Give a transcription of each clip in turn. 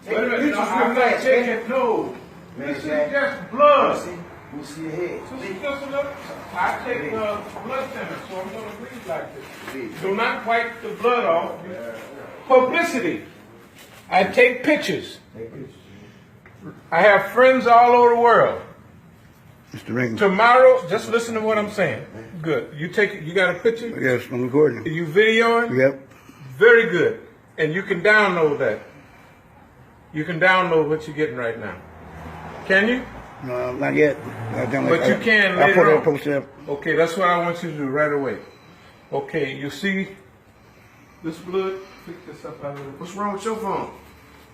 Wait a minute, no, I'm not taking no. This is just blood. Let me see your head. This is just a little. I take blood thinners, so I'm going to breathe like this. Do not wipe the blood off. Publicity. I take pictures. I have friends all over the world. Mr. Ring. Tomorrow, just listen to what I'm saying. Good. You take it. You got a picture? Yes, I'm recording. You videoing? Yep. Very good. And you can download that. You can download what you're getting right now. Can you? No, not yet. But you can I'll later on. post it up. Okay, that's what I want you to do right away. Okay, you see this blood? Pick this up out of it. What's wrong with your phone?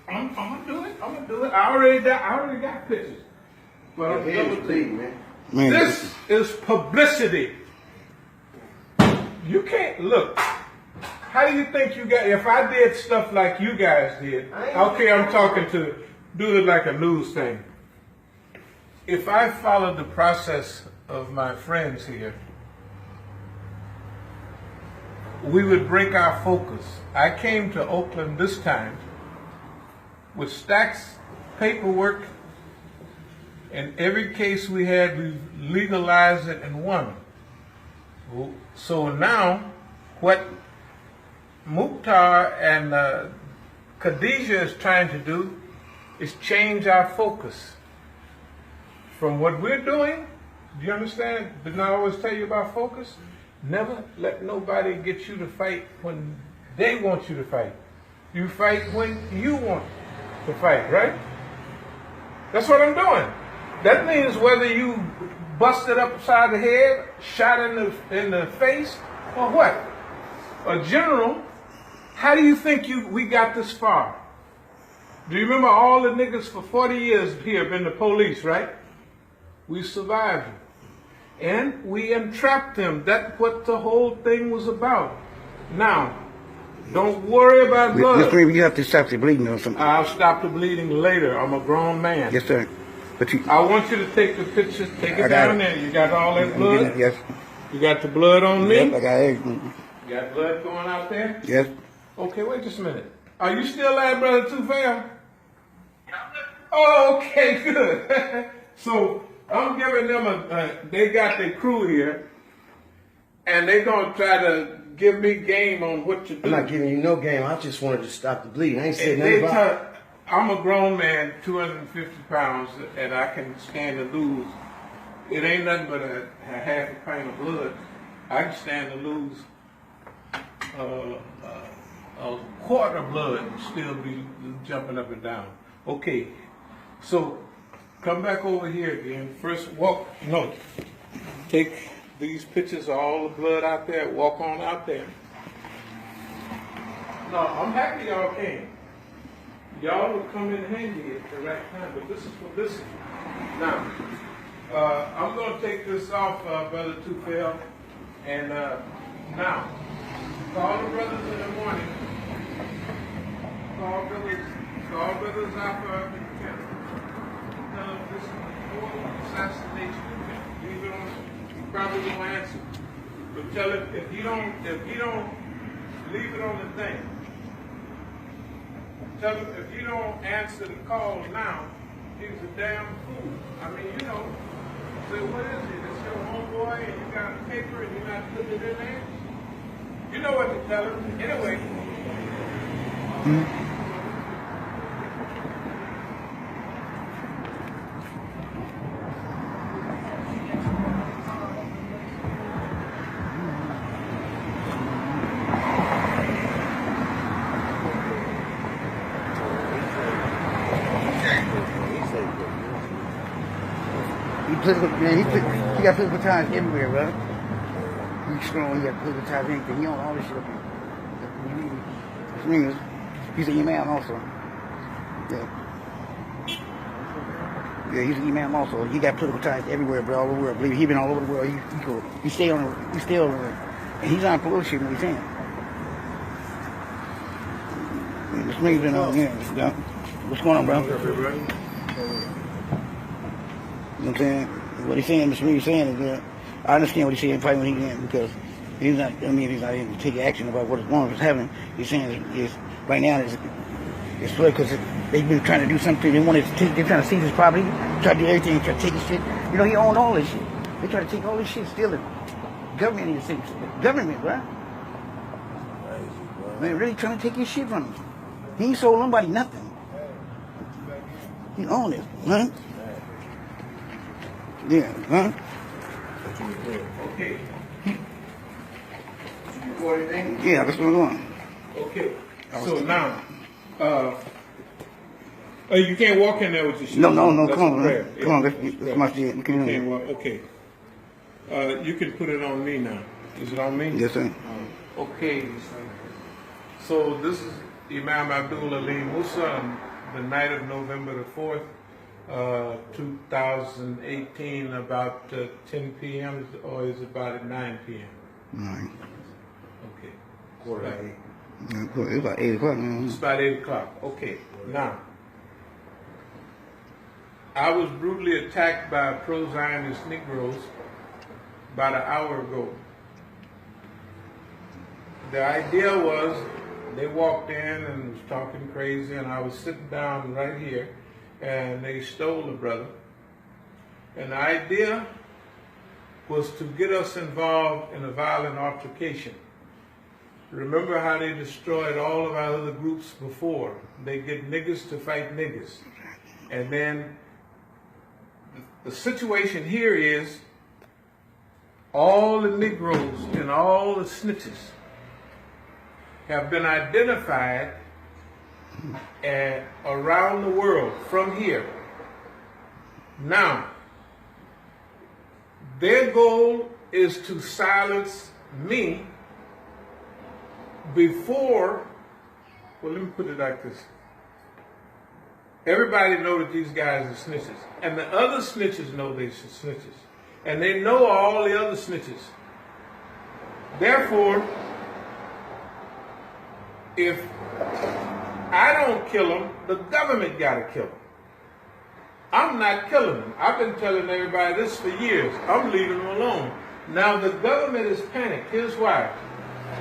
I'm gonna do it. I'm gonna do it. I already got pictures. But I'm Your head is bleeding, man. This is publicity. You can't look. How do you think you got? If I did stuff like you guys did, okay, I'm talking to do it like a news thing. If I followed the process of my friends here, we would break our focus. I came to Oakland this time with stacks, paperwork, and every case we had, we legalized it and won. So now, what Mukhtar and Khadijah is trying to do is change our focus from what we're doing. Do you understand? Didn't I always tell you about focus? Never let nobody get you to fight when they want you to fight. You fight when you want to fight, right? That's what I'm doing. That means whether you busted upside the head, shot in the face, or what? A general, how do you think we got this far? Do you remember all the niggas for 40 years here have been the police, right? We survived them. And we entrapped them. That's what the whole thing was about. Now, don't worry about blood. Mr. Ring, you have to stop the bleeding or something. I'll stop the bleeding later. I'm a grown man. Yes, sir. But I want you to take the pictures, take it down there. You got all that blood? Yes. You got the blood on me? Yep, I got everything. You got blood going out there? Yes. Okay, wait just a minute. Are you still at Brother Tufayl? Oh, okay, good. So I'm giving them they got their crew here, and they're going to try to give me game on what to do. I'm not giving you no game. I just wanted to stop the bleeding. I ain't saying nothing about it. I'm a grown man, 250 pounds, and I can stand to lose. It ain't nothing but a half a pint of blood. I can stand to lose a quart of blood and still be jumping up and down. Okay, so come back over here again. First, take these pictures of all the blood out there, walk on out there. No, I'm happy y'all came. Y'all will come in handy at the right time, but this is publicity. Now, I'm going to take this off, Brother Tufayl, and now, call the brothers in the morning. Call brothers after the camp. Tell them this is a assassination attempt. Leave it on. He probably won't answer. But tell him if you don't leave it on the thing. Tell him if you don't answer the call now, he's a damn fool. I mean, say, what is it? It's your homeboy and you got a paper and you're not putting it in there? You know what to tell him. Anyway. He got physical ties everywhere, brother. He's strong, he got physical ties everything. He owns all this shit up here. He's an imam also. Yeah, he's an imam also. He got political ties everywhere, bro, all over the world. Believe me, he been all over the world. He cool. He stay over there. And he's on bullshit what he's saying. This nigga's been on here. What's going on, bro? You know what I'm saying? What he's saying, Mr. Reed's saying is that I understand what he's saying probably when he's in, because he's not, he's not able to take action about what's happening. He's saying right now it's flood because They've been trying to do something. They wanted to take. They're trying to seize his property. Try to do everything. Try to take his shit. You know, he owned all this shit. They try to take all this shit, steal it. Government need to say government, bro. Man, really trying to take his shit from him. He ain't sold nobody nothing. He owned it, huh? Yeah, huh? Okay. What anything? Yeah, that's where I'm going. Okay. So now, you can't walk in there with your shit. No, That's come on, prayer. man. Come on, that's my shit. You can't walk. Okay. You can put it on me now. Is it on me? Yes, sir. Okay. So this is Imam Abdul Ali Musa on the night of November the 4th, 2018, about 10 p.m. or is it about at 9 p.m.? 9. Okay. Quarter to 8. It's about 8 o'clock, man. It's about 8 o'clock. Okay. Now, I was brutally attacked by pro-Zionist Negroes about an hour ago. The idea was they walked in and was talking crazy, and I was sitting down right here, and they stole the brother. And the idea was to get us involved in a violent altercation. Remember how they destroyed all of our other groups before? They get niggas to fight niggas. And then the situation here is all the Negroes and all the snitches have been identified around the world from here. Now, their goal is to silence me before, well, let me put it like this. Everybody know that these guys are snitches. And the other snitches know they're snitches. And they know all the other snitches. Therefore, if I don't kill them, the government got to kill them. I'm not killing them. I've been telling everybody this for years. I'm leaving them alone. Now the government is panicked. Here's why.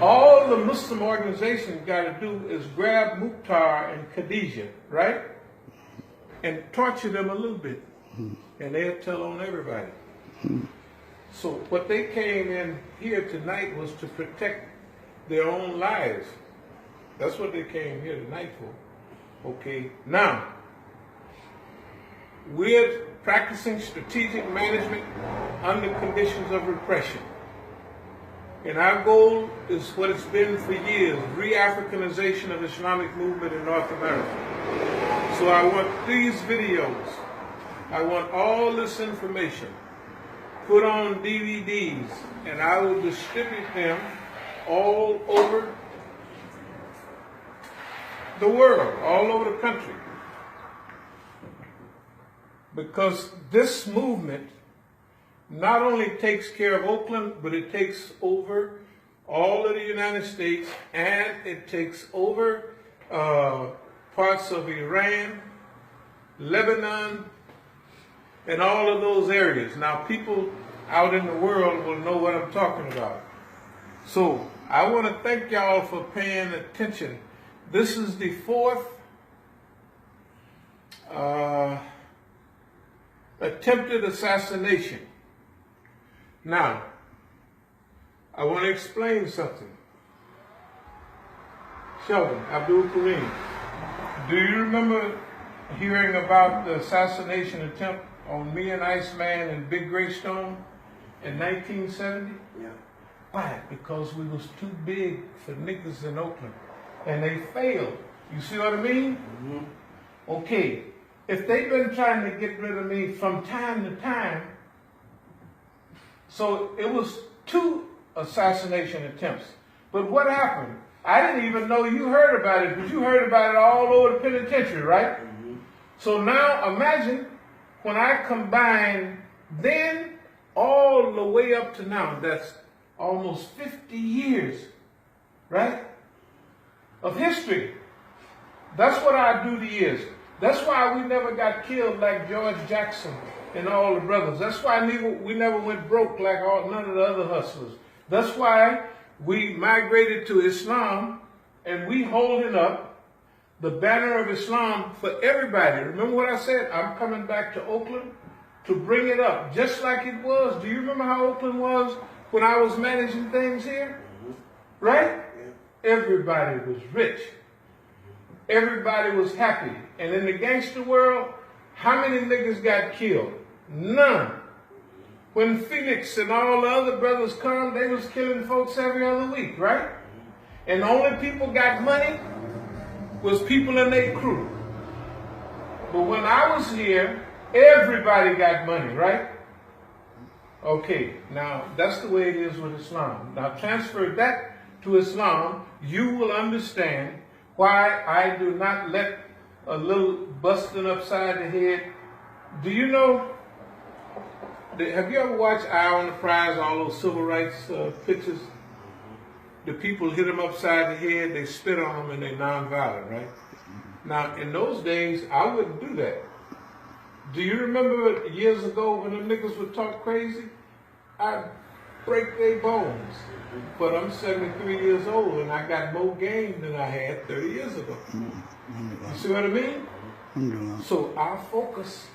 All the Muslim organizations got to do is grab Mukhtar and Khadijah, right? And torture them a little bit. And they'll tell on everybody. So what they came in here tonight was to protect their own lives. That's what they came here tonight for. Okay, now, we're practicing strategic management under conditions of repression. And our goal is what it's been for years, re-Africanization of Islamic movement in North America. So I want these videos, I want all this information put on DVDs, and I will distribute them all over the world, all over the country. Because this movement not only takes care of Oakland, but it takes over all of the United States, and it takes over parts of Iran, Lebanon, and all of those areas. Now, people out in the world will know what I'm talking about. So, I want to thank y'all for paying attention. This is the 4th attempted assassination. Now, I want to explain something. Sheldon, Abdul Kareem, do you remember hearing about the assassination attempt on me and Iceman and Big Greystone in 1970? Yeah. Why? Because we was too big for niggas in Oakland. And they failed. You see what I mean? Mm-hmm. Okay. If they've been trying to get rid of me from time to time, so it was 2 assassination attempts. But what happened? I didn't even know you heard about it, but you heard about it all over the penitentiary, right? Mm-hmm. So now imagine when I combine then all the way up to now, that's almost 50 years, right, of history. That's what our duty is. That's why we never got killed like George Jackson and all the brothers. That's why we never went broke like none of the other hustlers. That's why we migrated to Islam, and we holding up the banner of Islam for everybody. Remember what I said? I'm coming back to Oakland to bring it up, just like it was. Do you remember how Oakland was when I was managing things here? Right? Everybody was rich. Everybody was happy. And in the gangster world, how many niggas got killed? None. When Phoenix and all the other brothers come, they was killing folks every other week, right? And the only people got money was people in their crew. But when I was here, everybody got money, right? Okay, now that's the way it is with Islam. Now transfer that to Islam, you will understand why I do not let a little busting upside the head. Do you know, have you ever watched Eye on the Prize, all those civil rights pictures? The people hit them upside the head, they spit on them, and they're nonviolent, right? Now, in those days, I wouldn't do that. Do you remember years ago when the niggas would talk crazy? I'd break their bones. But I'm 73 years old, and I got more game than I had 30 years ago. You see what I mean? So our focus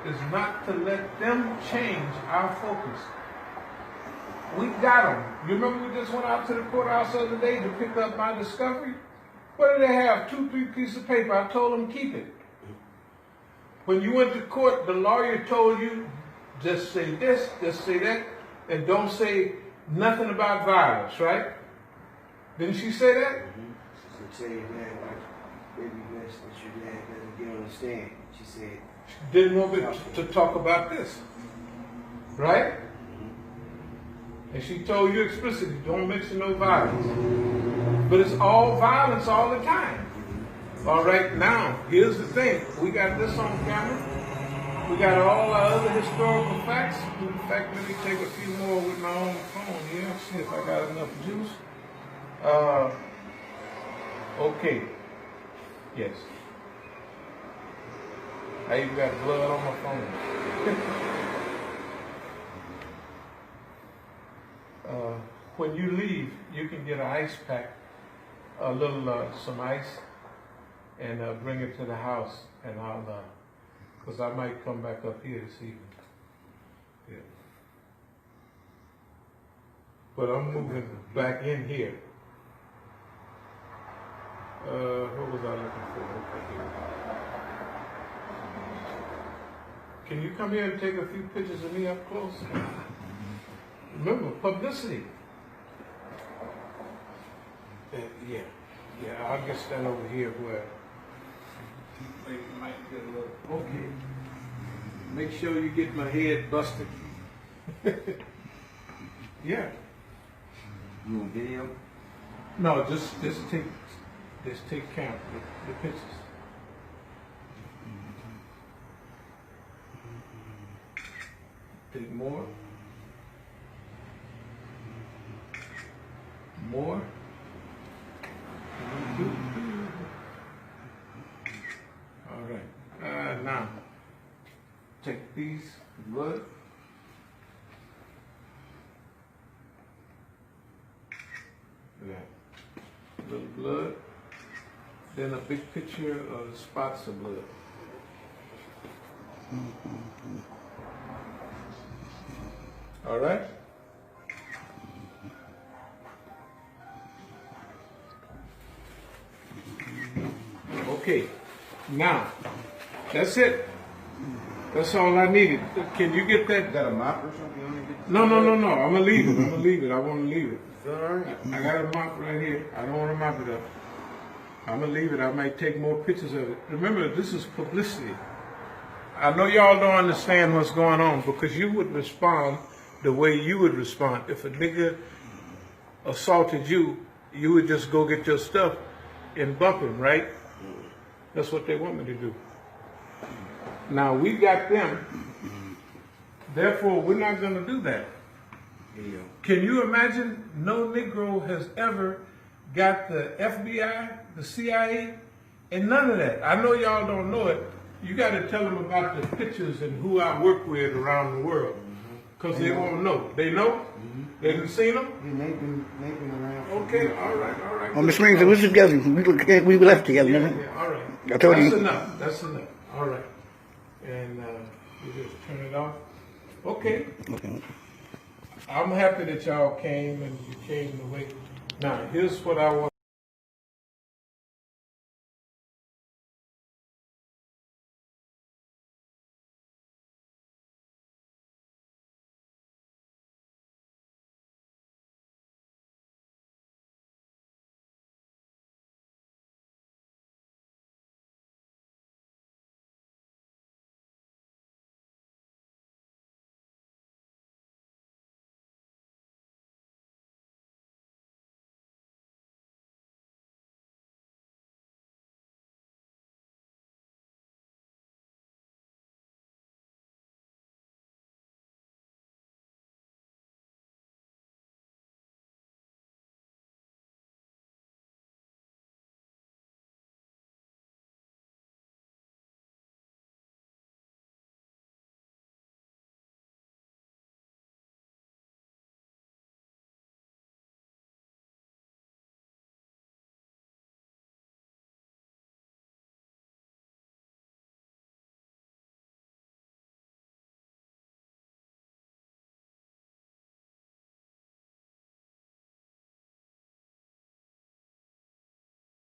is not to let them change our focus. We got them. You remember we just went out to the courthouse the other day to pick up my discovery? What did they have? 2-3 pieces of paper. I told them keep it. When you went to court, the lawyer told you just say this, just say that, and don't say nothing about violence, right? Didn't she say that? She said, your dad, like, baby, bless that your dad doesn't get on the stand. She said, didn't want me to talk about this, right? And she told you explicitly, don't mention no violence. But it's all violence all the time. All right, now, here's the thing. We got this on camera. We got all our other historical facts. In fact, let me take a few more with my own phone here. See if I got enough juice. Okay. Yes. I even got blood on my phone. When you leave, you can get an ice pack, a little, some ice, and bring it to the house, and I'll, because I might come back up here this evening. Yeah. But I'm moving back in here. What was I looking for? Okay, here. Can you come here and take a few pictures of me up close? Remember, publicity. Yeah, I'll get stand over here where maybe might get a little, okay. Make sure you get my head busted. Yeah. you want video? No, just take count, the pictures. Take more. More. All right. Now, take these blood. Yeah. Little blood. Then a big picture of the spots of blood. All right. Okay, now, that's it. That's all I needed. Can you get that? Got a mop or something? No. I'm gonna leave it. I'm gonna leave it. I want to leave it. All right. I got a mop right here. I don't want to mop it up. I'm gonna leave it. I might take more pictures of it. Remember, this is publicity. I know y'all don't understand what's going on because you would respond the way you would respond. If a nigga assaulted you, you would just go get your stuff and bump him, right? That's what they want me to do. Now, we got them. Therefore, we're not going to do that. Can you imagine no Negro has ever got the FBI, the CIA, and none of that? I know y'all don't know it. You got to tell them about the pictures and who I work with around the world. Because they won't know. They know? They didn't seen them? Yeah, they've been around. Okay, all right. On the screens, we was together. We left together. Yeah, all right. I told That's you. enough. That's enough. All right. And you just turn it off. Okay. Okay. I'm happy that y'all came and you came the way. Now, here's what I want.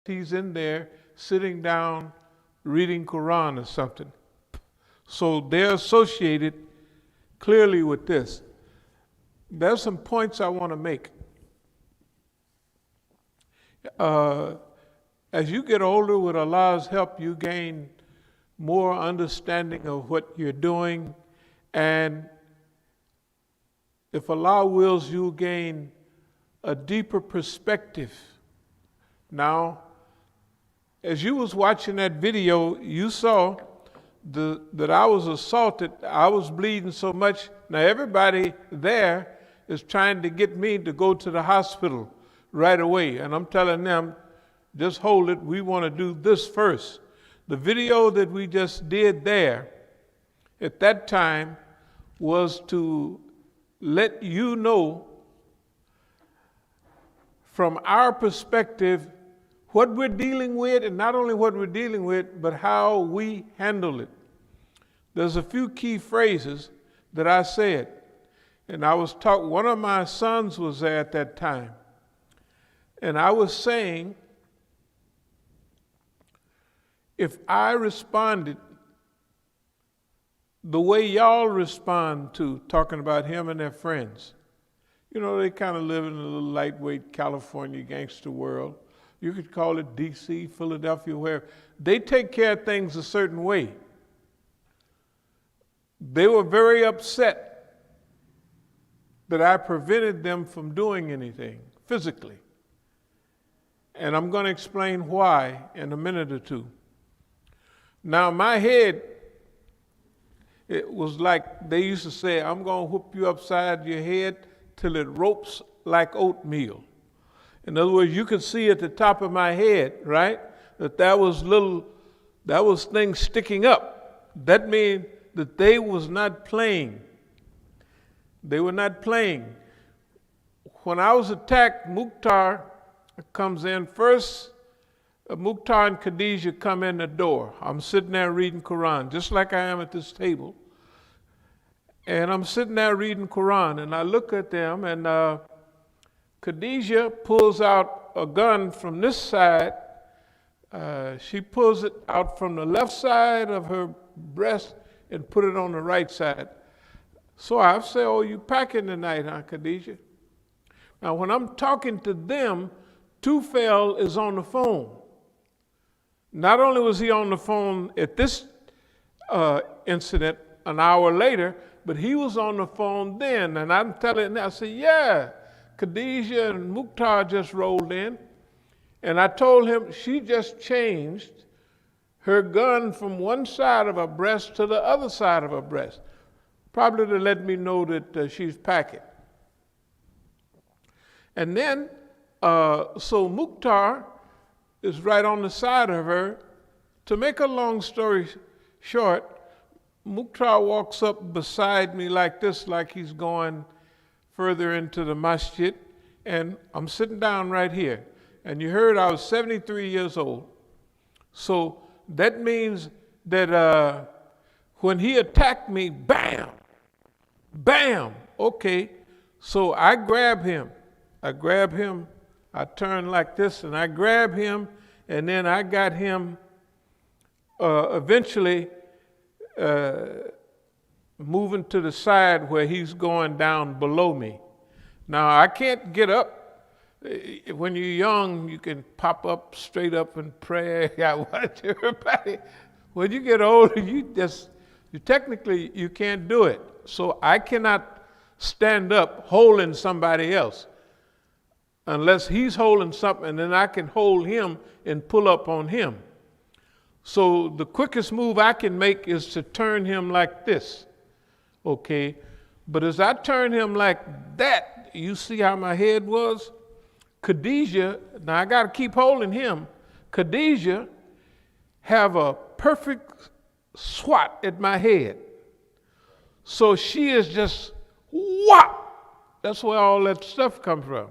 He's in there sitting down reading Quran or something. So they're associated clearly with this. There's some points I want to make. As you get older, with Allah's help, you gain more understanding of what you're doing, and if Allah wills, you gain a deeper perspective. Now, as you was watching that video, you saw that I was assaulted. I was bleeding so much. Now everybody there is trying to get me to go to the hospital right away. And I'm telling them, just hold it. We want to do this first. The video that we just did there at that time was to let you know from our perspective what we're dealing with, and not only what we're dealing with, but how we handle it. There's a few key phrases that I said, and I was taught, one of my sons was there at that time, and I was saying, if I responded the way y'all respond to talking about him and their friends, you know, they kind of live in a little lightweight California gangster world. You could call it DC, Philadelphia, wherever. They take care of things a certain way. They were very upset that I prevented them from doing anything physically. And I'm going to explain why in a minute or two. Now, my head, it was like they used to say, I'm going to whoop you upside your head till it ropes like oatmeal. In other words, you could see at the top of my head, right, that was things sticking up. That means that they was not playing. They were not playing. When I was attacked, Mukhtar comes in first. Mukhtar and Khadijah come in the door. I'm sitting there reading Quran, just like I am at this table. And I'm sitting there reading Quran, and I look at them, and Khadijah pulls out a gun from this side. She pulls it out from the left side of her breast and put it on the right side. So I say, oh, you packing tonight, huh, Khadijah? Now, when I'm talking to them, Tufayl is on the phone. Not only was he on the phone at this incident an hour later, but he was on the phone then. And I'm telling him, I said, yeah, Khadijah and Mukhtar just rolled in. And I told him she just changed her gun from one side of her breast to the other side of her breast, probably to let me know that she's packing. And then, so Mukhtar is right on the side of her. To make a long story short, Mukhtar walks up beside me like this, like he's going further into the masjid, and I'm sitting down right here. And you heard I was 73 years old. So that means that when he attacked me, bam, bam, okay. So I grab him. I turn like this, and I grab him, and then I got him eventually moving to the side where he's going down below me. Now, I can't get up. When you're young, you can pop up straight up and pray. I watch everybody. When you get older, you technically you can't do it. So I cannot stand up holding somebody else unless he's holding something, and then I can hold him and pull up on him. So the quickest move I can make is to turn him like this, okay? But as I turn him like that, you see how my head was? Khadijah, now I got to keep holding him. Khadijah have a perfect swat at my head. So she is just, whop! That's where all that stuff comes from.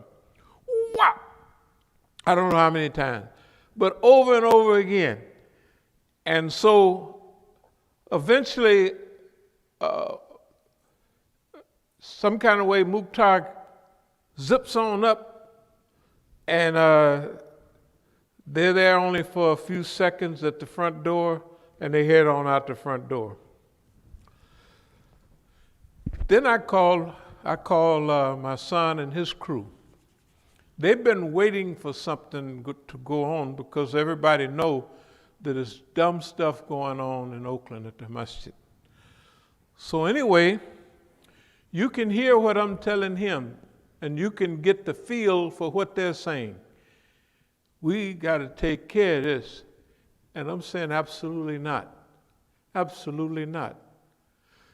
Whop! I don't know how many times, but over and over again. And so eventually, some kind of way, Mukhtar zips on up, and they're there only for a few seconds at the front door, and they head on out the front door. Then I call my son and his crew. They've been waiting for something to go on because everybody know that there's dumb stuff going on in Oakland at the masjid. So anyway, you can hear what I'm telling him, and you can get the feel for what they're saying. We got to take care of this. And I'm saying absolutely not. Absolutely not.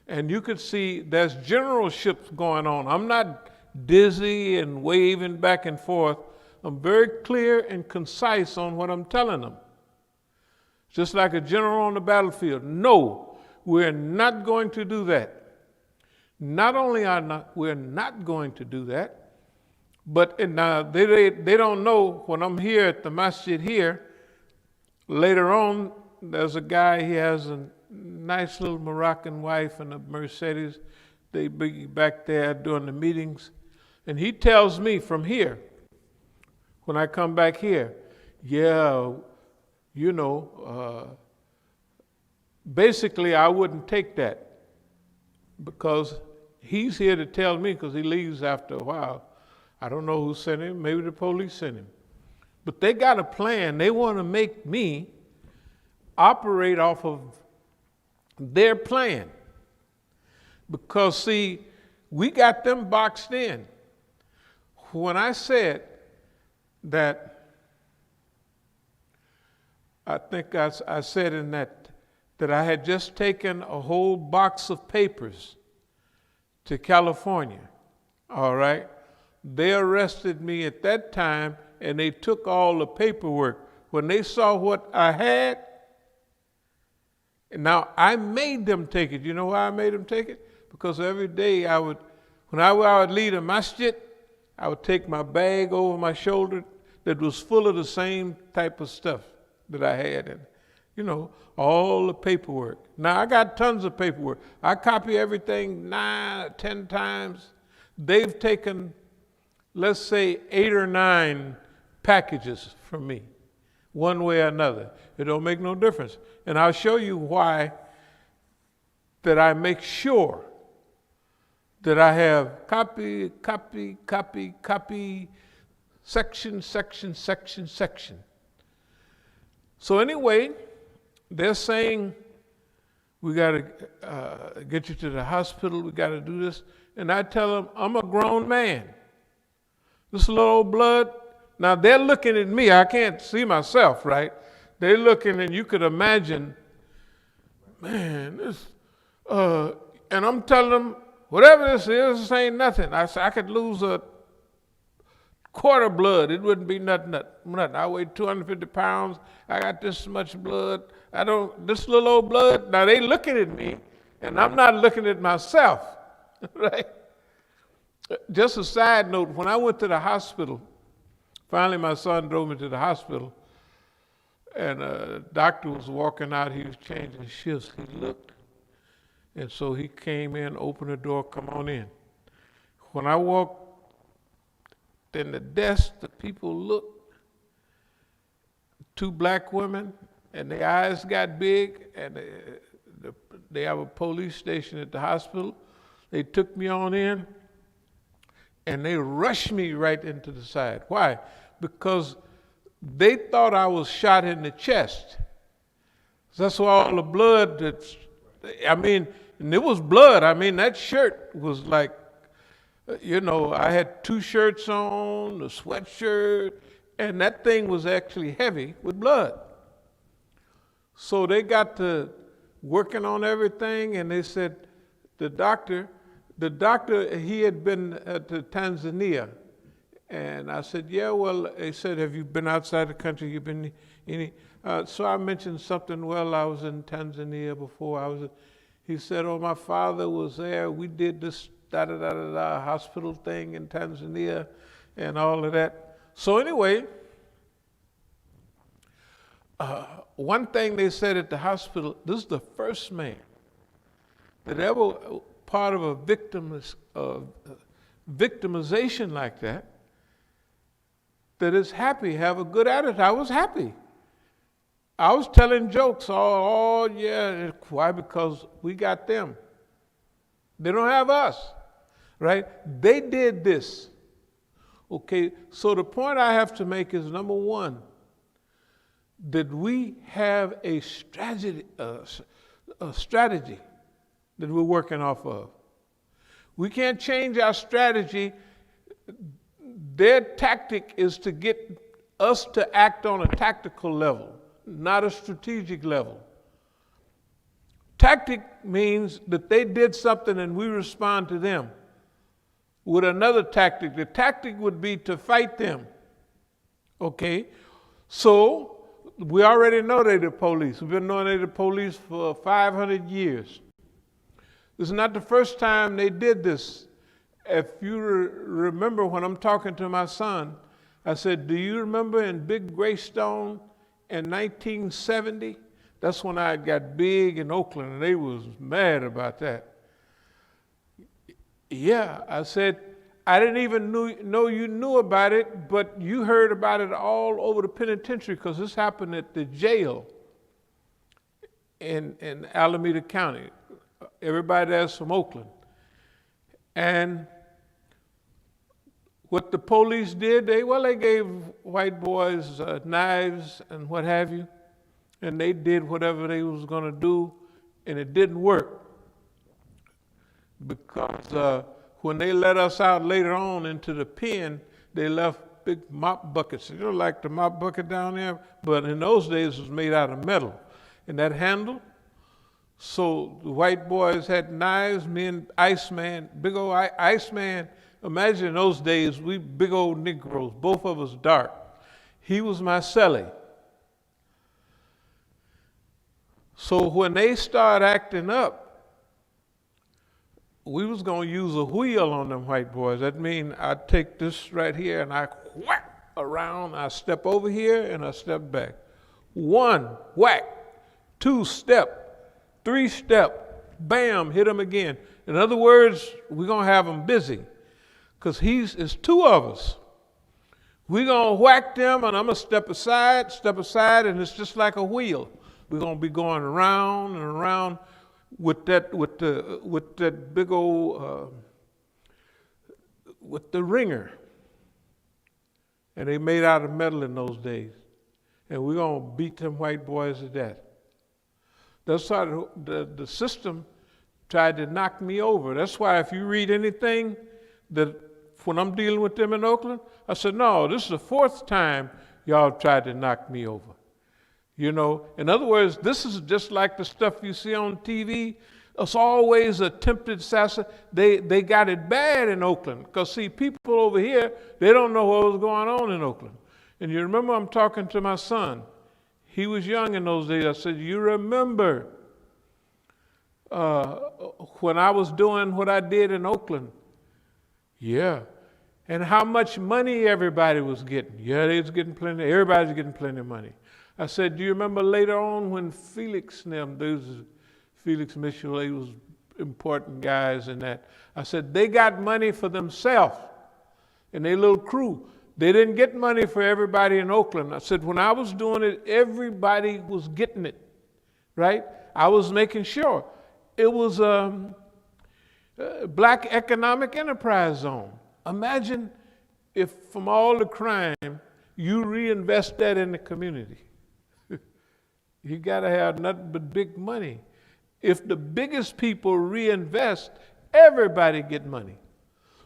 And you could see there's generalships going on. I'm not dizzy and waving back and forth. I'm very clear and concise on what I'm telling them. Just like a general on the battlefield. No, we're not going to do that. Not only we're not going to do that, but now they don't know when I'm here at the masjid here. Later on, there's a guy, he has a nice little Moroccan wife and a Mercedes. They be back there during the meetings. And he tells me from here, when I come back here, yeah, you know, basically I wouldn't take that because he's here to tell me, because he leaves after a while. I don't know who sent him, maybe the police sent him. But they got a plan. They want to make me operate off of their plan. Because see, we got them boxed in. When I said that, I think I said in that I had just taken a whole box of papers to California, all right? They arrested me at that time, and they took all the paperwork. When they saw what I had, and now I made them take it. You know why I made them take it? Because every day when I would leave a masjid, I would take my bag over my shoulder that was full of the same type of stuff that I had, and you know, all the paperwork. Now I got tons of paperwork. I copy everything 9 or 10 times. They've taken, let's say, 8 or 9 packages from me, one way or another. It don't make no difference. And I'll show you why that I make sure that I have copy, section. So anyway, they're saying, we got to get you to the hospital, we got to do this. And I tell them, I'm a grown man. This little old blood, now they're looking at me, I can't see myself, right? They're looking, and you could imagine, man, this, and I'm telling them, whatever this is, this ain't nothing. I could lose a quarter blood, it wouldn't be nothing. I weigh 250 pounds, I got this much blood, this little old blood. Now they looking at me, And I'm not looking at myself, right? Just a side note, when I went to the hospital, finally my son drove me to the hospital, and a doctor was walking out, he was changing shifts. He looked, and so he came in, opened the door, come on in. When I walked in the desk, the people looked, two black women, and their eyes got big, and they have a police station at the hospital. They took me on in, and they rushed me right into the side. Why? Because they thought I was shot in the chest. That's why all the blood and it was blood. That shirt was like, I had 2 shirts on, a sweatshirt, and that thing was actually heavy with blood. So they got to working on everything, and they said, the doctor, he had been to Tanzania. And I said, yeah, well, they said, have you been outside the country? You been any? So I mentioned something, well, I was in Tanzania before. He said, oh, my father was there. We did this hospital thing in Tanzania and all of that. So anyway, one thing they said at the hospital, this is the first man that ever part of a victimization like that is happy, have a good attitude. I was happy. I was telling jokes. Oh yeah. Why? Because we got them. They don't have us, right? They did this. Okay, so the point I have to make is, number one, that we have a strategy that we're working off of. We can't change our strategy. Their tactic is to get us to act on a tactical level, not a strategic level. Tactic means that they did something and we respond to them with another tactic. The tactic would be to fight them. Okay? So we already know they're the police. We've been knowing they're the police for 500 years. This is not the first time they did this. If you remember when I'm talking to my son, I said, do you remember in Big Greystone in 1970? That's when I got big in Oakland, and they was mad about that. Yeah, I said, I didn't even know you knew about it, but you heard about it all over the penitentiary because this happened at the jail in Alameda County. Everybody there's from Oakland. And what the police did, they gave white boys knives and what have you, and they did whatever they was going to do, and it didn't work. Because when they let us out later on into the pen, they left big mop buckets. Like the mop bucket down there, but in those days it was made out of metal. And that handle, so the white boys had knives, me and Iceman, big old Iceman. Imagine in those days, we big old Negroes, both of us dark. He was my cellie. So when they started acting up, we was going to use a wheel on them white boys. That means I take this right here and I whack around, I step over here and I step back. 1, whack. 2, step. 3, step. Bam, hit him again. In other words, we're going to have him busy because it's 2 of us. We're going to whack them and I'm going to step aside, and it's just like a wheel. We're going to be going around and around with that big old with the ringer, and they made out of metal in those days, and we're gonna beat them white boys to death. That's how the system tried to knock me over. That's why if you read anything that when I'm dealing with them in Oakland, I said, no, this is the 4th time y'all tried to knock me over. In other words, this is just like the stuff you see on TV. It's always attempted assassination. They got it bad in Oakland. Because, see, people over here, they don't know what was going on in Oakland. And you remember I'm talking to my son. He was young in those days. I said, you remember when I was doing what I did in Oakland? Yeah. And how much money everybody was getting? Yeah, they was getting plenty. Everybody's getting plenty of money. I said, do you remember later on when Felix and them, Felix Mitchell, they was important guys in that. I said, they got money for themselves and their little crew. They didn't get money for everybody in Oakland. I said, when I was doing it, everybody was getting it, right? I was making sure. It was a Black Economic Enterprise Zone. Imagine if from all the crime, you reinvest that in the community. You gotta have nothing but big money. If the biggest people reinvest, everybody get money.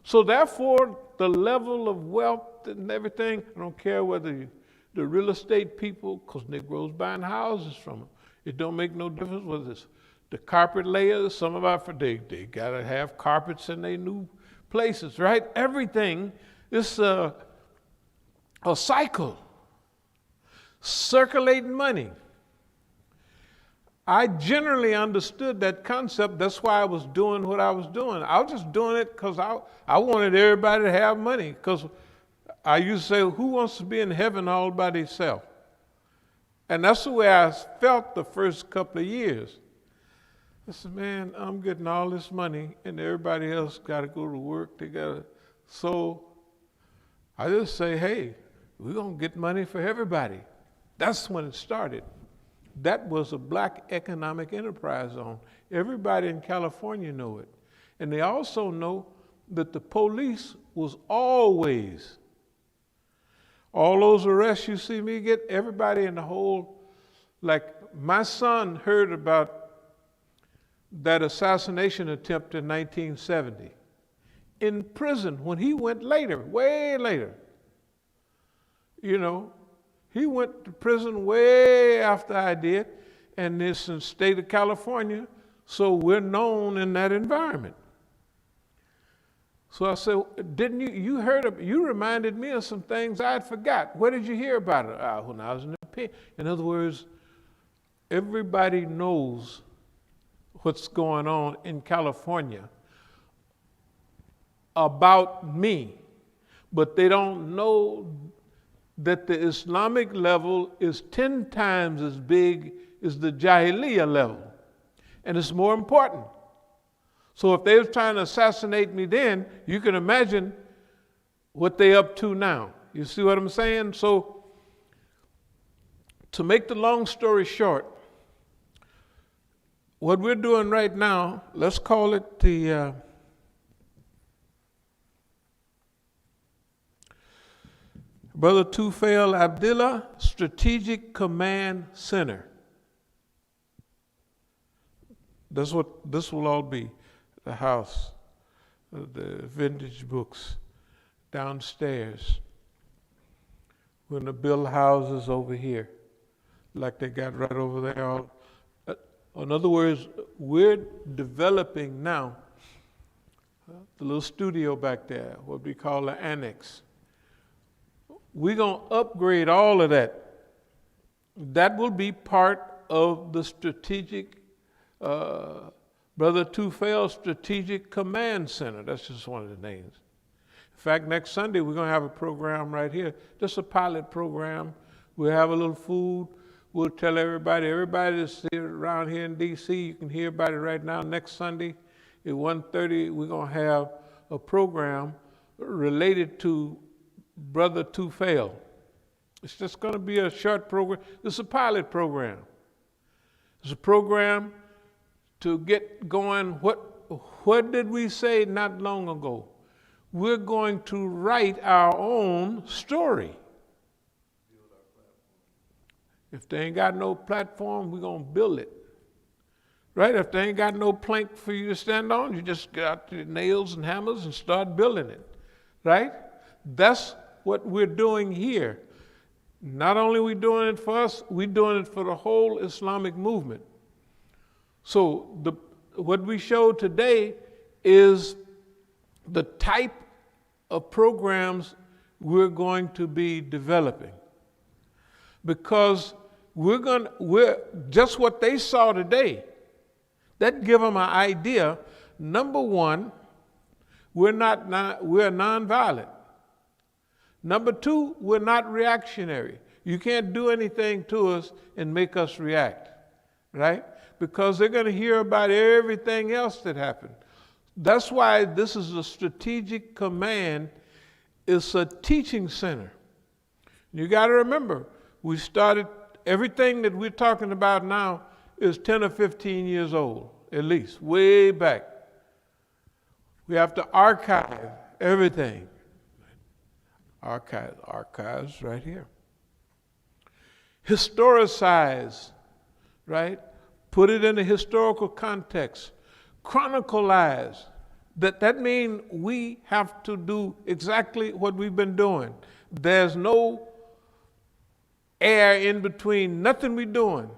So therefore, the level of wealth and everything, I don't care whether the real estate people, because Negroes buying houses from them. It don't make no difference whether it's the carpet layers, some of our, they gotta have carpets in their new places, right? Everything is a cycle, circulating money. I generally understood that concept. That's why I was doing what I was doing. I was just doing it because I wanted everybody to have money. Because I used to say, who wants to be in heaven all by themselves? And that's the way I felt the first couple of years. I said, man, I'm getting all this money and everybody else got to go to work. They got to. So I just say, hey, we're going to get money for everybody. That's when it started. That was a Black Economic Enterprise Zone. Everybody in California know it. And they also know that the police was always, all those arrests you see me get, everybody in the whole, like my son heard about that assassination attempt in 1970. In prison, when he went later, way later, you know, he went to prison way after I did, and it's in the state of California, so we're known in that environment. So I said, didn't you reminded me of some things I had forgot. Where did you hear about it? When I was in the pen. In other words, everybody knows what's going on in California about me, but they don't know that the Islamic level is 10 times as big as the Jahiliyyah level. And it's more important. So if they were trying to assassinate me then, you can imagine what they up to now. You see what I'm saying? So to make the long story short, what we're doing right now, let's call it the Brother Tufayl Abdullah Strategic Command Center. That's what this will all be. The house, the vintage books downstairs. We're going to build houses over here, like they got right over there. In other words, we're developing now the little studio back there, what we call the annex. We're going to upgrade all of that. That will be part of the strategic, Brother Tufayl Strategic Command Center. That's just one of the names. In fact, next Sunday we're going to have a program right here, just a pilot program. We'll have a little food. We'll tell everybody that's around here in D.C., you can hear about it right now. Next Sunday at 1:30, we're going to have a program related to Brother Tufayl. It's just going to be a short program. It's a pilot program. It's a program to get going. What did we say not long ago? We're going to write our own story. If they ain't got no platform, we're going to build it. Right? If they ain't got no plank for you to stand on, you just get out the nails and hammers and start building it. Right? That's what we're doing here. Not only are we doing it for us, we're doing it for the whole Islamic movement. So what we showed today is the type of programs we're going to be developing. Because we're just what they saw today. That give them an idea. Number one, we're nonviolent. Number two, we're not reactionary. You can't do anything to us and make us react, right? Because they're going to hear about everything else that happened. That's why this is a strategic command. It's a teaching center. You got to remember, we started, everything that we're talking about now is 10 or 15 years old, at least, way back. We have to archive everything. Archives right here. Historicize, right? Put it in a historical context. Chronicleize. That means we have to do exactly what we've been doing. There's no air in between, nothing we're doing.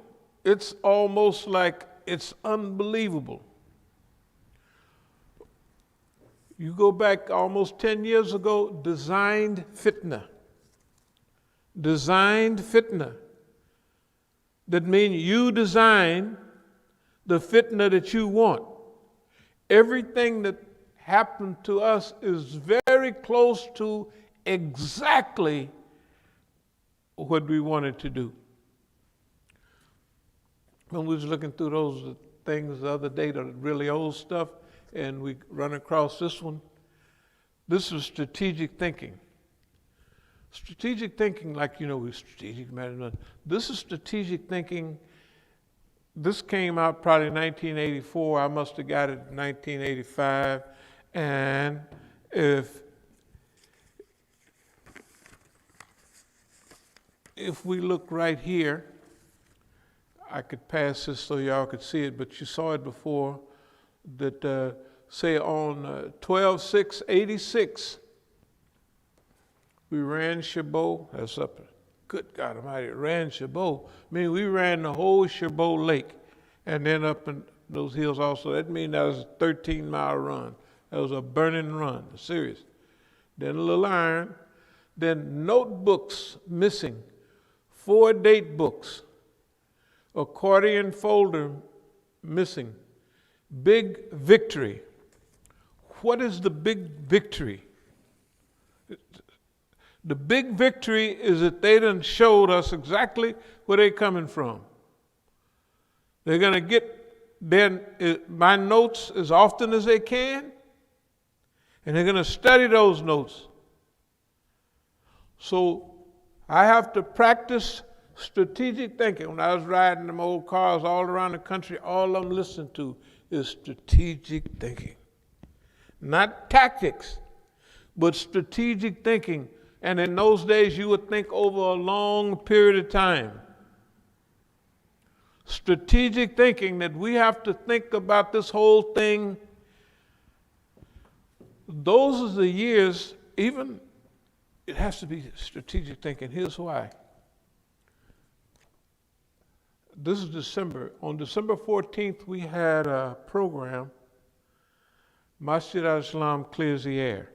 It's almost like it's unbelievable. You go back almost 10 years ago, designed fitna. Designed fitna. That means you design the fitna that you want. Everything that happened to us is very close to exactly what we wanted to do. When we was looking through those things the other day, the really old stuff, and we run across this one. This is strategic thinking. Strategic thinking, like, we strategic management. This is strategic thinking. This came out probably 1984. I must have got it in 1985. And if we look right here, I could pass this so y'all could see it, but you saw it before, that say on 12/6/86, we ran Chabot. That's up. Good God Almighty, ran Chabot. I mean, we ran the whole Chabot Lake, and then up in those hills also. That means that was a 13-mile run. That was a burning run, serious. Then a little iron. Then notebooks missing, 4 date books, accordion folder missing. Big victory. What is the big victory? The big victory is that they done showed us exactly where they're coming from. They're going to get my notes as often as they can, and they're going to study those notes. So I have to practice strategic thinking. When I was riding them old cars all around the country, all I'm listening to is strategic thinking. Not tactics, but strategic thinking. And in those days, you would think over a long period of time. Strategic thinking, that we have to think about this whole thing. Those are the years, even, it has to be strategic thinking. Here's why. This is December. On December 14th, we had a program, Masjid al-Islam Clears the Air.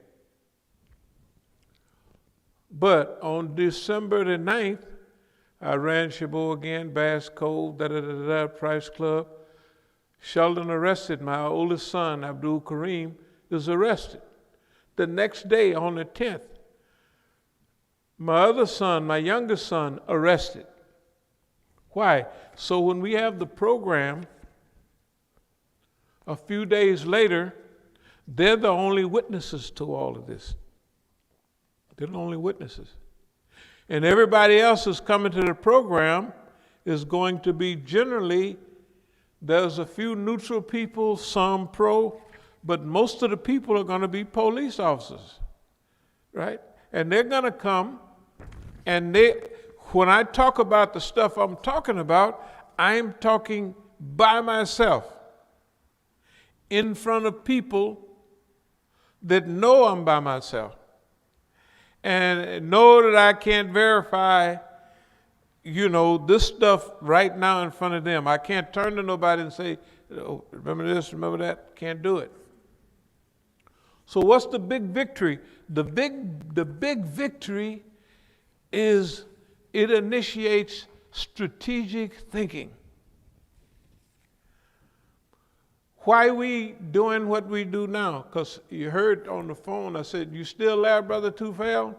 But on December the 9th, I ran Chabot again, Bass Cove, Price Club. Sheldon arrested. My oldest son, Abdul Kareem, is arrested. The next day, on the 10th, my other son, my youngest son, arrested. Why? So when we have the program, a few days later, they're the only witnesses to all of this. They're the only witnesses. And everybody else who's coming to the program is going to be generally, there's a few neutral people, some pro, but most of the people are going to be police officers, right? And they're going to come, and when I talk about the stuff I'm talking about, I'm talking by myself in front of people that know I'm by myself and know that I can't verify, this stuff right now in front of them. I can't turn to nobody and say, remember this, remember that. Can't do it. So what's the big victory? The big victory is it initiates strategic thinking. Why we doing what we do now? Because you heard on the phone, I said, you still there, Brother Tufayl?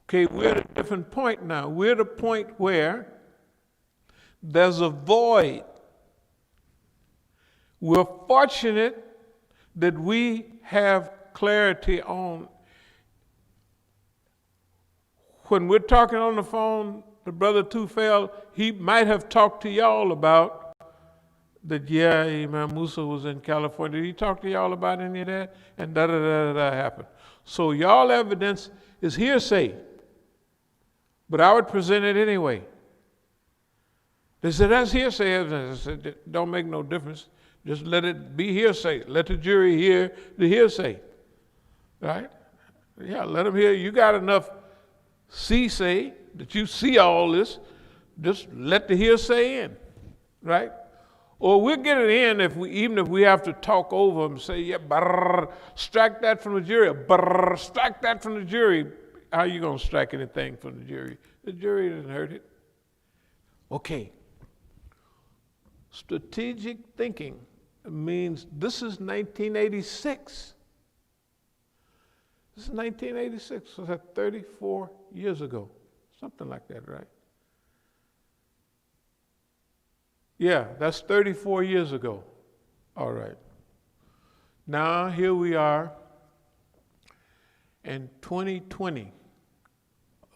Okay, we're at a different point now. We're at a point where there's a void. We're fortunate that we have clarity on. When we're talking on the phone, the Brother Tufayl, he might have talked to y'all about that, yeah, Imam Musa was in California. Did he talk to y'all about any of that? And da-da-da-da-da happened. So y'all evidence is hearsay. But I would present it anyway. They said, that's hearsay evidence. I said, don't make no difference. Just let it be hearsay. Let the jury hear the hearsay. Right? Yeah, let them hear. You got enough say that you see all this. Just let the hearsay in. Right? Or we'll get it in even if we have to talk over them and say, yeah, brrr, strike that from the jury. Brrr, strike that from the jury. How are you going to strike anything from the jury? The jury didn't hurt it. Okay. Strategic thinking means this is 1986. This is 1986. So that's 34 years ago. Something like that, right? Yeah, that's 34 years ago. All right. Now, here we are in 2020.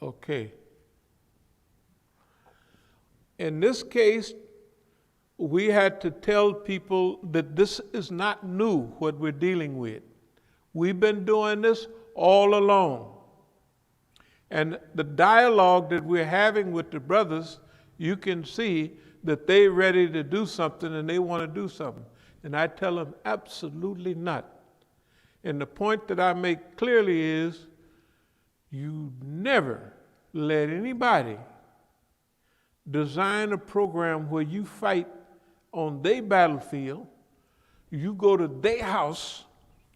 Okay. In this case, we had to tell people that this is not new, what we're dealing with. We've been doing this all along. And the dialogue that we're having with the brothers, you can see that they're ready to do something and they want to do something. And I tell them, absolutely not. And the point that I make clearly is, you never let anybody design a program where you fight on their battlefield, you go to their house,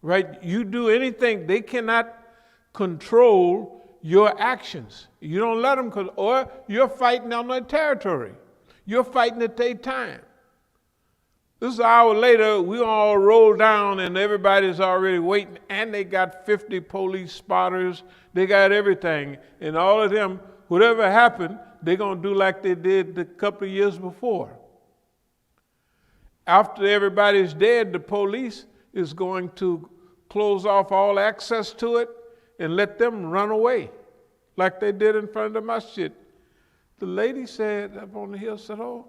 right? You do anything, they cannot control your actions. You don't let them, or you're fighting on their territory. You're fighting at their time. This is an hour later, we all roll down and everybody's already waiting, and they got 50 police spotters, they got everything. And all of them, whatever happened, they're going to do like they did a couple of years before. After everybody's dead, the police is going to close off all access to it and let them run away, like they did in front of the masjid. The lady said up on the hill, said, oh,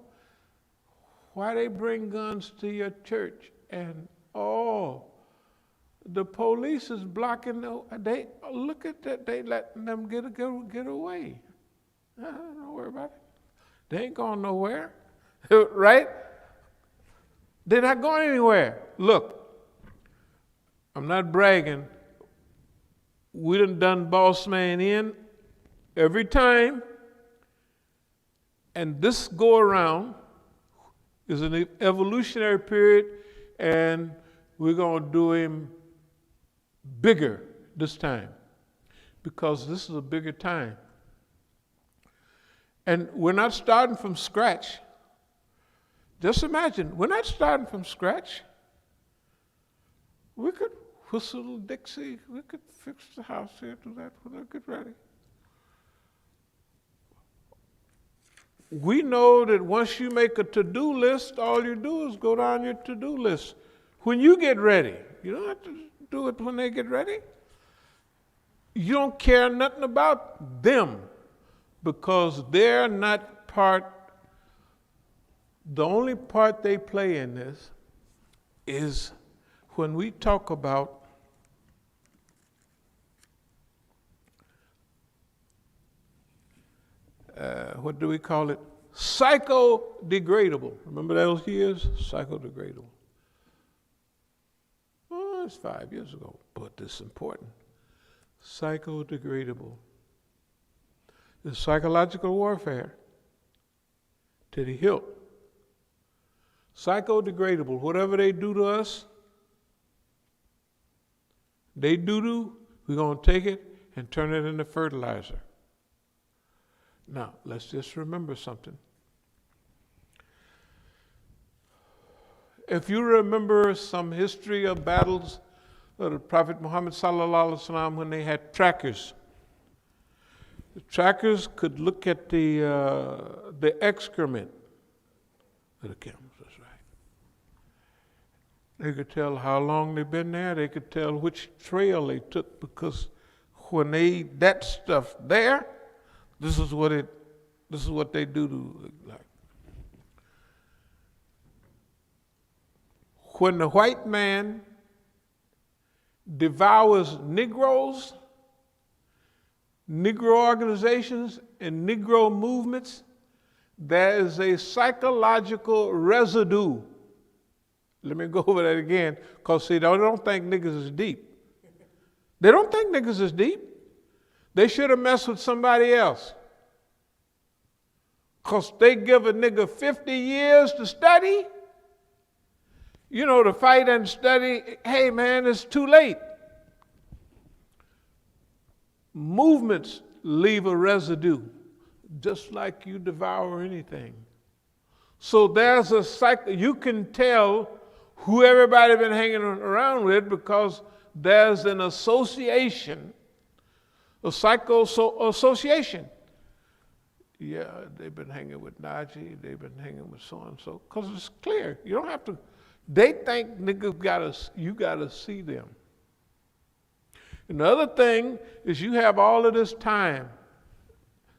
why they bring guns to your church? And the police is blocking, they look at that, they letting them get away. Don't worry about it. They ain't going nowhere, right? They're not going anywhere. Look, I'm not bragging. We done boss man in every time. And this go around is an evolutionary period, and we're going to do him bigger this time because this is a bigger time. And we're not starting from scratch. Just imagine, we're not starting from scratch. We could whistle Dixie, we could fix the house here, do that, we'll get ready. We know that once you make a to-do list, all you do is go down your to-do list. When you get ready, you don't have to do it when they get ready. You don't care nothing about them because they're not part. The only part they play in this is when we talk about what do we call it? Psychodegradable. Remember those years? Psychodegradable. Oh, it's 5 years ago, but it's important. Psychodegradable. It's psychological warfare to the hilt. Psychodegradable. Whatever they do to us, we're going to take it and turn it into fertilizer. Now, let's just remember something. If you remember some history of battles of the Prophet Muhammad sallallahu alaihi wasallam when they had trackers. The trackers could look at the excrement of the camels. That's right. They could tell how long they've been there. They could tell which trail they took, because when they eat that stuff there, this is what they do to, like. When the white man devours Negroes, Negro organizations, and Negro movements, there is a psychological residue. Let me go over that again, because see, they don't think niggas is deep. They don't think niggas is deep. They should have messed with somebody else. Because they give a nigga 50 years to study, to fight and study. Hey man, it's too late. Movements leave a residue, just like you devour anything. So there's a cycle. You can tell who everybody been hanging around with, because there's an association, a psycho-association. Yeah, they've been hanging with Najee, they've been hanging with so-and-so, because it's clear. You don't have to, they think niggas you gotta see them. And the other thing is you have all of this time.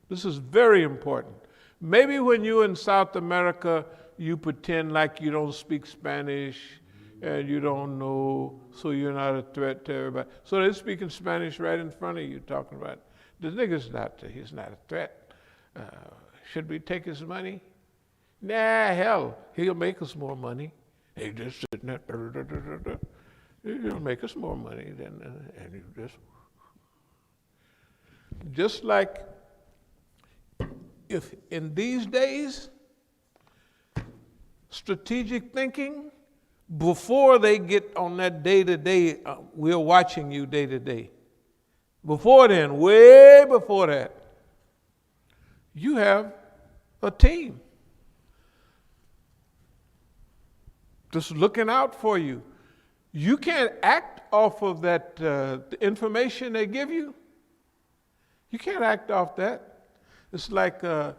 This is very important. Maybe when you're in South America, you pretend like you don't speak Spanish and you don't know, so you're not a threat to everybody. So they're speaking Spanish right in front of you, talking about, the nigga's he's not a threat. Should we take his money? Nah, hell, he'll make us more money. He just sitting there, he'll make us more money than, and you just like, if in these days, strategic thinking, before they get on that day-to-day, we're watching you day-to-day. Before then, way before that, you have a team just looking out for you. You can't act off of that the information they give you. You can't act off that. It's like, I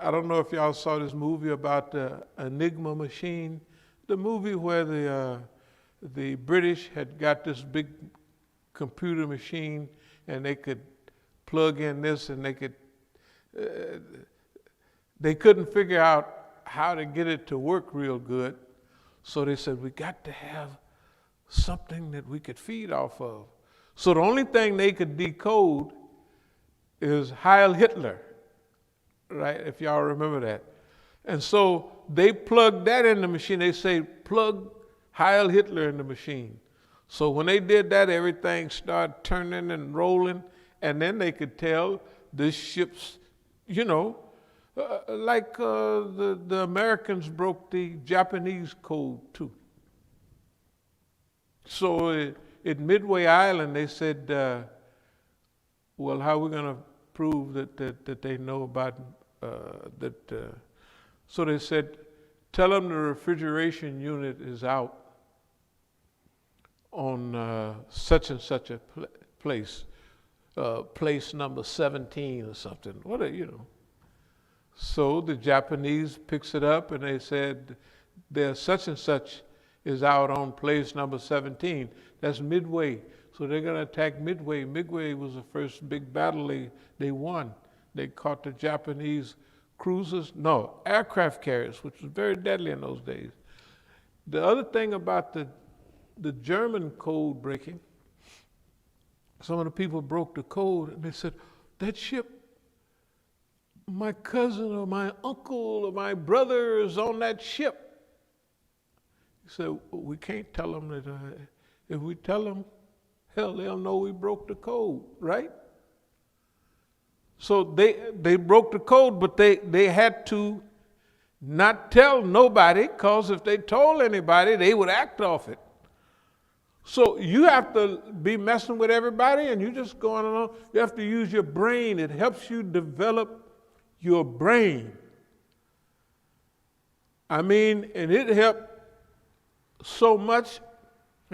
don't know if y'all saw this movie about the Enigma machine, the movie where the British had got this big computer machine and they could plug in this and they couldn't figure out how to get it to work real good. So they said, we got to have something that we could feed off of. So the only thing they could decode is Heil Hitler, right? If y'all remember that. And so they plugged that in the machine. They say, plug Heil Hitler in the machine. So when they did that, everything started turning and rolling, and then they could tell this ship's, like the Americans broke the Japanese code too. So at Midway Island, they said, well, how are we going to prove that they know about that? So they said, tell them the refrigeration unit is out on such and such a place, place number 17 or something. So the Japanese picks it up and they said, there's such and such is out on place number 17. That's Midway. So they're going to attack Midway. Midway was the first big battle they won. They caught the Japanese aircraft carriers, which was very deadly in those days. The other thing about the German code breaking, some of the people broke the code and they said, that ship, my cousin or my uncle or my brother is on that ship. He said, we can't tell them that. If we tell them, hell, they'll know we broke the code, right? So they broke the code, but they had to not tell nobody, because if they told anybody, they would act off it. So you have to be messing with everybody, and you just going along. You have to use your brain. It helps you develop your brain. And it helped so much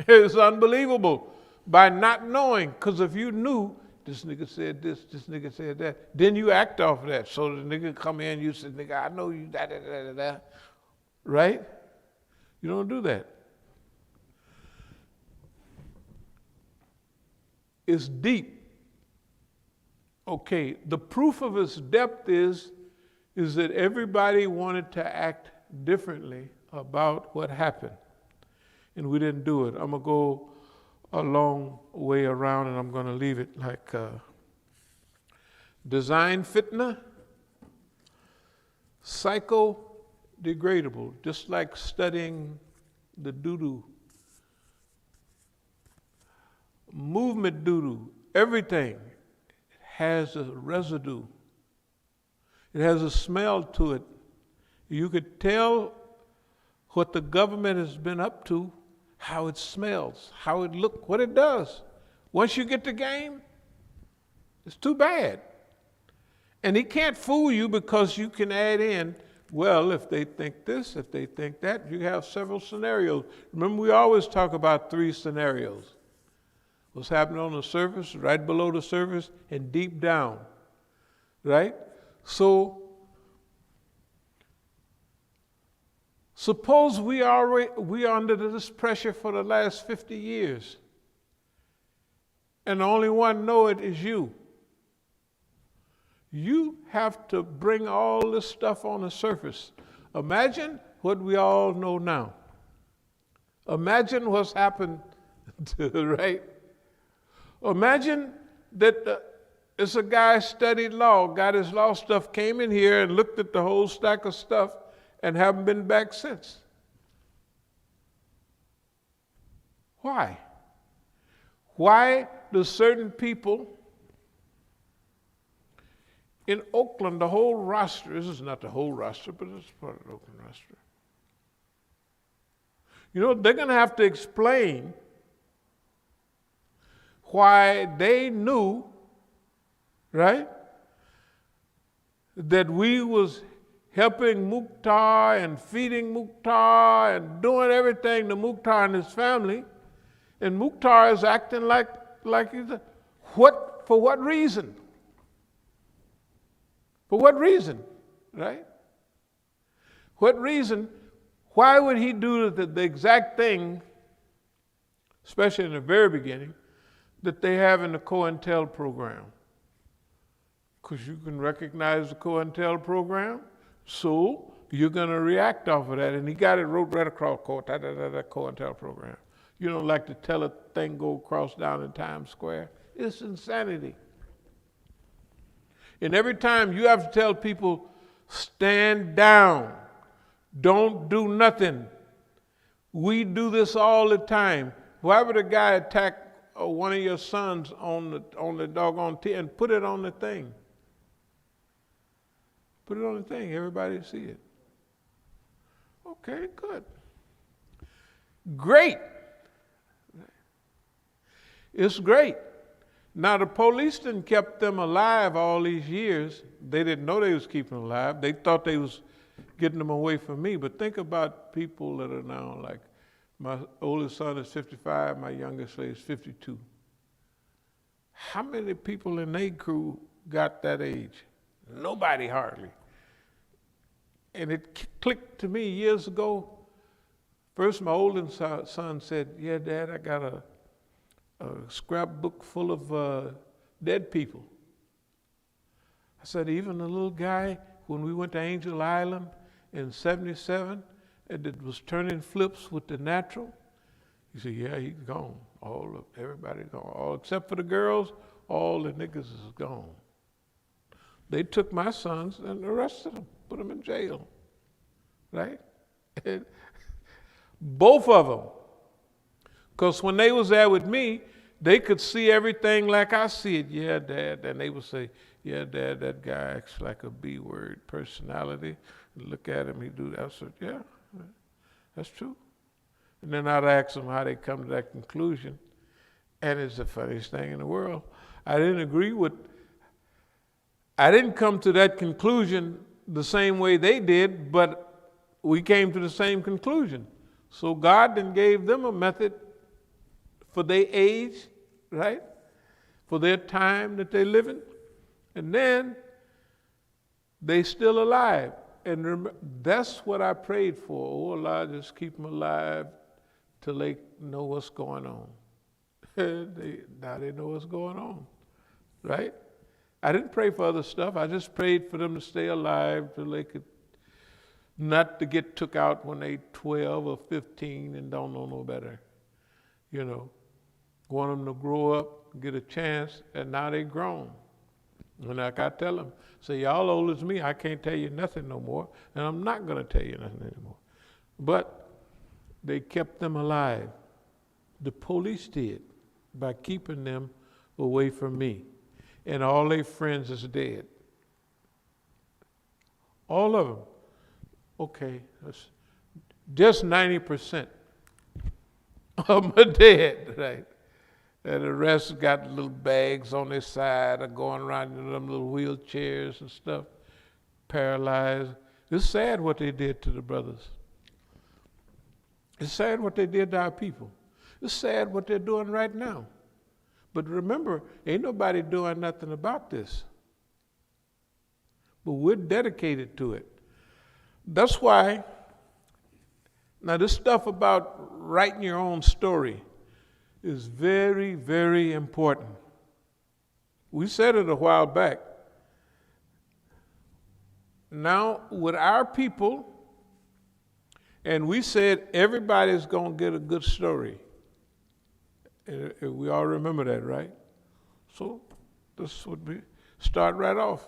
is unbelievable by not knowing. Because if you knew this nigga said this nigga said that, then you act off of that. So the nigga come in, you say, nigga, I know you, da. Right? You don't do that. It's deep. Okay, the proof of its depth is that everybody wanted to act differently about what happened. And we didn't do it. I'm going to go a long way around and I'm going to leave it like design fitna, psycho-degradable, just like studying the doo-doo. Movement doo-doo, everything has a residue. It has a smell to it. You could tell what the government has been up to, how it smells, how it looks, what it does. Once you get the game, it's too bad. And he can't fool you because you can add in, well, if they think this, if they think that, you have several scenarios. Remember, we always talk about 3 scenarios. What's happening on the surface, right below the surface, and deep down, right? So, suppose we are under this pressure for the last 50 years, and the only one know it is you. You have to bring all this stuff on the surface. Imagine what we all know now. Imagine what's happened, right? Imagine that it's a guy studied law, got his law stuff, came in here and looked at the whole stack of stuff and haven't been back since. Why? Why do certain people in Oakland, the whole roster, this is not the whole roster, but it's part of the Oakland roster. You know, they're going to have to explain why they knew, right, that we was helping Mukhtar and feeding Mukhtar and doing everything to Mukhtar and his family, and Mukhtar is acting like he's for what reason? For what reason, right? What reason? Why would he do the exact thing, especially in the very beginning, that they have in the COINTEL program? Because you can recognize the COINTEL program, so you're going to react off of that. And he got it wrote right across COINTEL program. You don't like to tell a thing go across down in Times Square. It's insanity. And every time you have to tell people, stand down, don't do nothing. We do this all the time. Why would a guy attack one of your sons on the doggone TV and put it on the thing? Put it on the thing, everybody see it. Okay, good. Great. It's great. Now, the police didn't kept them alive all these years. They didn't know they was keeping them alive. They thought they was getting them away from me. But think about people that are now like, my oldest son is 55, my youngest is 52. How many people in their crew got that age? Nobody hardly. And it clicked to me years ago. First, my oldest son said, yeah, Dad, I got a scrapbook full of dead people. I said, even the little guy, when we went to Angel Island in '77, that was turning flips with the natural, he said, yeah, he's gone. Everybody gone. All except for the girls, all the niggas is gone. They took my sons and arrested them, put them in jail, right? And both of them. Because when they was there with me, they could see everything like I see it. Yeah, Dad. And they would say, yeah, Dad, that guy acts like a B-word personality. Look at him, he do that. I said, yeah, that's true. And then I'd ask them how they come to that conclusion. And it's the funniest thing in the world. I didn't come to that conclusion the same way they did, but we came to the same conclusion. So God then gave them a method for their age, right? For their time that they live in. And then they still alive. And that's what I prayed for. Oh, Allah, just keep them alive till they know what's going on. Now they know what's going on, right? I didn't pray for other stuff. I just prayed for them to stay alive till they could, not to get took out when they 12 or 15 and don't know no better. You know, want them to grow up, get a chance, and now they grown. And like I tell them, say, y'all old as me, I can't tell you nothing no more, and I'm not going to tell you nothing anymore. But they kept them alive. The police did, by keeping them away from me. And all their friends is dead. All of them. Okay, that's just 90% of them are dead, right? And the rest got little bags on their side or going around in them little wheelchairs and stuff, paralyzed. It's sad what they did to the brothers. It's sad what they did to our people. It's sad what they're doing right now. But remember, ain't nobody doing nothing about this. But we're dedicated to it. That's why, now this stuff about writing your own story is very, very important. We said it a while back. Now, with our people, and we said everybody's going to get a good story. And we all remember that, right? So this would be, start right off.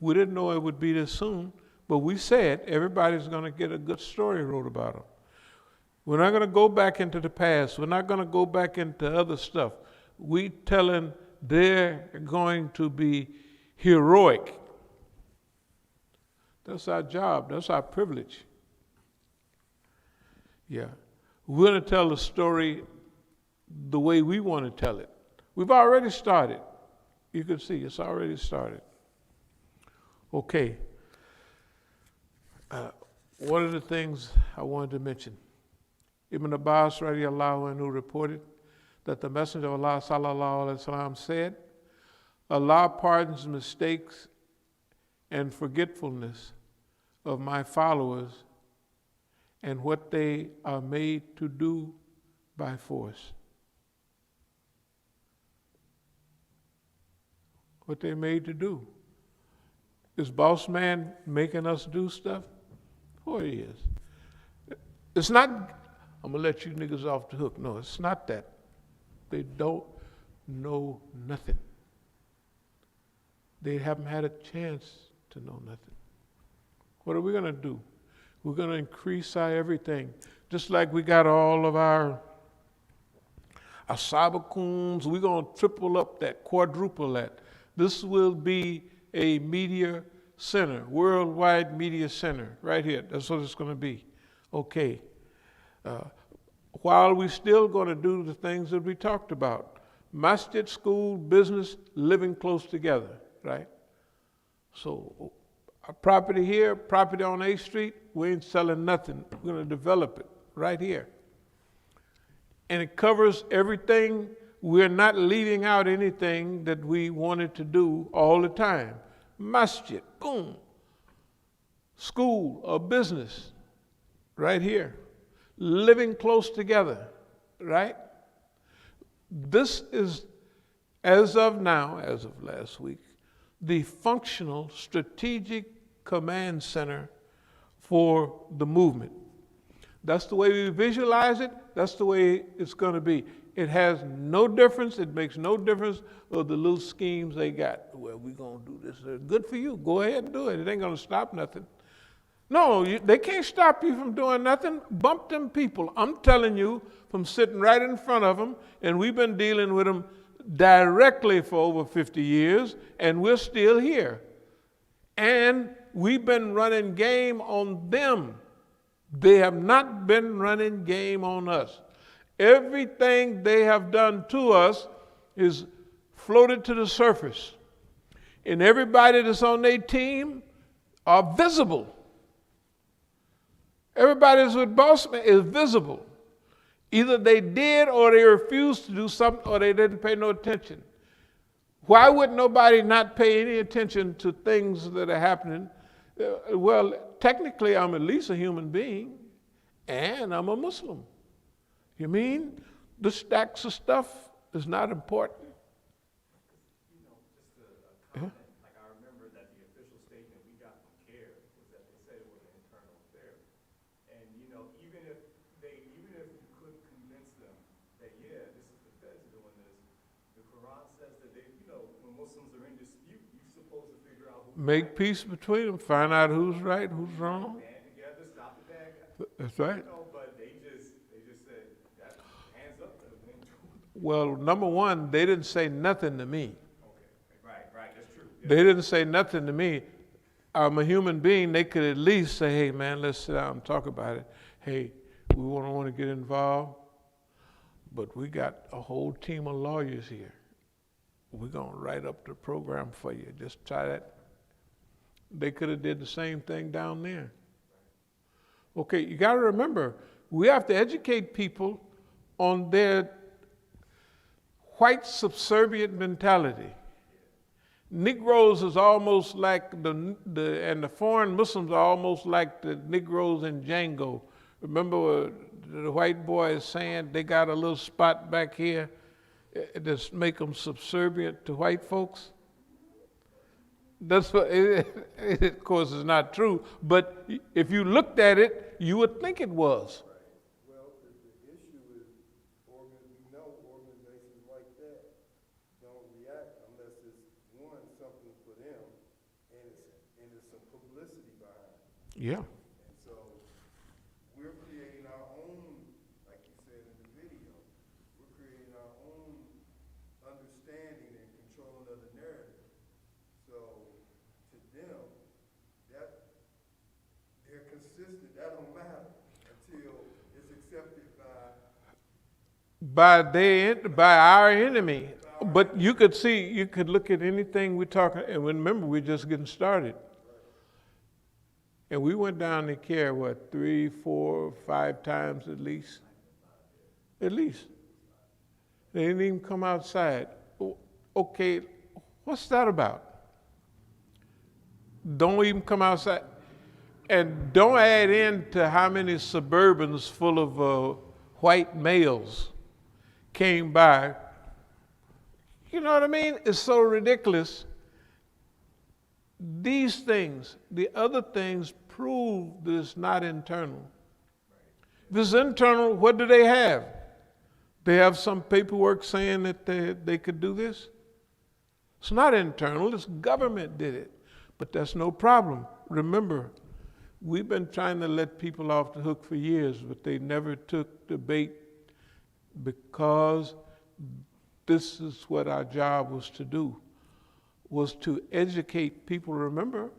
We didn't know it would be this soon, but we said everybody's going to get a good story wrote about them. We're not going to go back into the past. We're not going to go back into other stuff. We telling they're going to be heroic. That's our job. That's our privilege. Yeah. We're going to tell the story the way we want to tell it. We've already started. You can see it's already started. Okay. One of the things I wanted to mention, Ibn Abbas radiallahu anhu reported that the Messenger of Allah sallallahu alaihi wasallam said, Allah pardons mistakes and forgetfulness of my followers and what they are made to do by force. What they're made to do. Is boss man making us do stuff? Oh, he is. It's not, I'm going to let you niggas off the hook. No, it's not that. They don't know nothing. They haven't had a chance to know nothing. What are we going to do? We're going to increase our everything. Just like we got all of our As-Sabiquns, we're going to triple up that, quadruple that. This will be a media center, worldwide media center, right here. That's what it's going to be. Okay. While we're still going to do the things that we talked about, masjid, school, business, living close together, right? So, a property here, property on 8th Street, we ain't selling nothing. We're going to develop it right here. And it covers everything. We're not leaving out anything that we wanted to do all the time. Masjid, boom. School or business, right here. Living close together, right? This is, as of now, as of last week, the functional strategic command center for the movement. That's the way we visualize it. That's the way it's going to be. It has no difference. It makes no difference of the little schemes they got. Well, we're going to do this. Good for you. Go ahead and do it. It ain't going to stop nothing. No, they can't stop you from doing nothing. Bump them people. I'm telling you, from sitting right in front of them, and we've been dealing with them directly for over 50 years, and we're still here. And we've been running game on them. They have not been running game on us. Everything they have done to us is floated to the surface. And everybody that's on their team are visible. Everybody that's with boss man is visible. Either they did or they refused to do something or they didn't pay no attention. Why would nobody not pay any attention to things that are happening? Well, technically, I'm at least a human being, and I'm a Muslim. You mean the stacks of stuff is not important? You know, just a comment, like I remember that the official statement we got from CARE was that they said it was an internal affair. And you know, even if you could convince them that yeah, this is the feds doing this, the Quran says that they, you know, when Muslims are in dispute, you're supposed to figure out who Make peace between them, find out who's right, who's wrong. band together, stop the bad guy. That's right. You know, but they just said that hands up to the men. Well, number one, they didn't say nothing to me. Okay, right, that's true. They didn't say nothing to me. I'm a human being. They could at least say, hey, man, let's sit down and talk about it. Hey, we want to get involved, but we got a whole team of lawyers here. We're going to write up the program for you. Just try that. They could have did the same thing down there. Okay, you got to remember, we have to educate people on their white subservient mentality. Negroes is almost like and the foreign Muslims are almost like the Negroes in Django. Remember the white boy is saying they got a little spot back here that make them subservient to white folks? That's what, of course, it's not true, but if you looked at it, you would think it was. Well, the issue is, we know organizations like that don't react unless it's, one, something for them, and it's some publicity behind it. Yeah. And so, we're creating our own, like you said in the video, we're creating our own understanding and controlling of the narrative. So, to them, that they're consistent, that don't matter until it's accepted By our enemy. But you could see, you could look at anything we're talking, and remember, we're just getting started. And we went down to CARE, 3, 4, 5 times at least? At least. They didn't even come outside. Okay, what's that about? Don't even come outside. And don't add in to how many Suburbans full of white males came by. You know what I mean? It's so ridiculous. These things, the other things, prove that it's not internal. If it's internal, what do they have? They have some paperwork saying that they could do this? It's not internal, it's government did it. But that's no problem. Remember, we've been trying to let people off the hook for years, but they never took the bait because this is what our job was to do, was to educate people. Remember,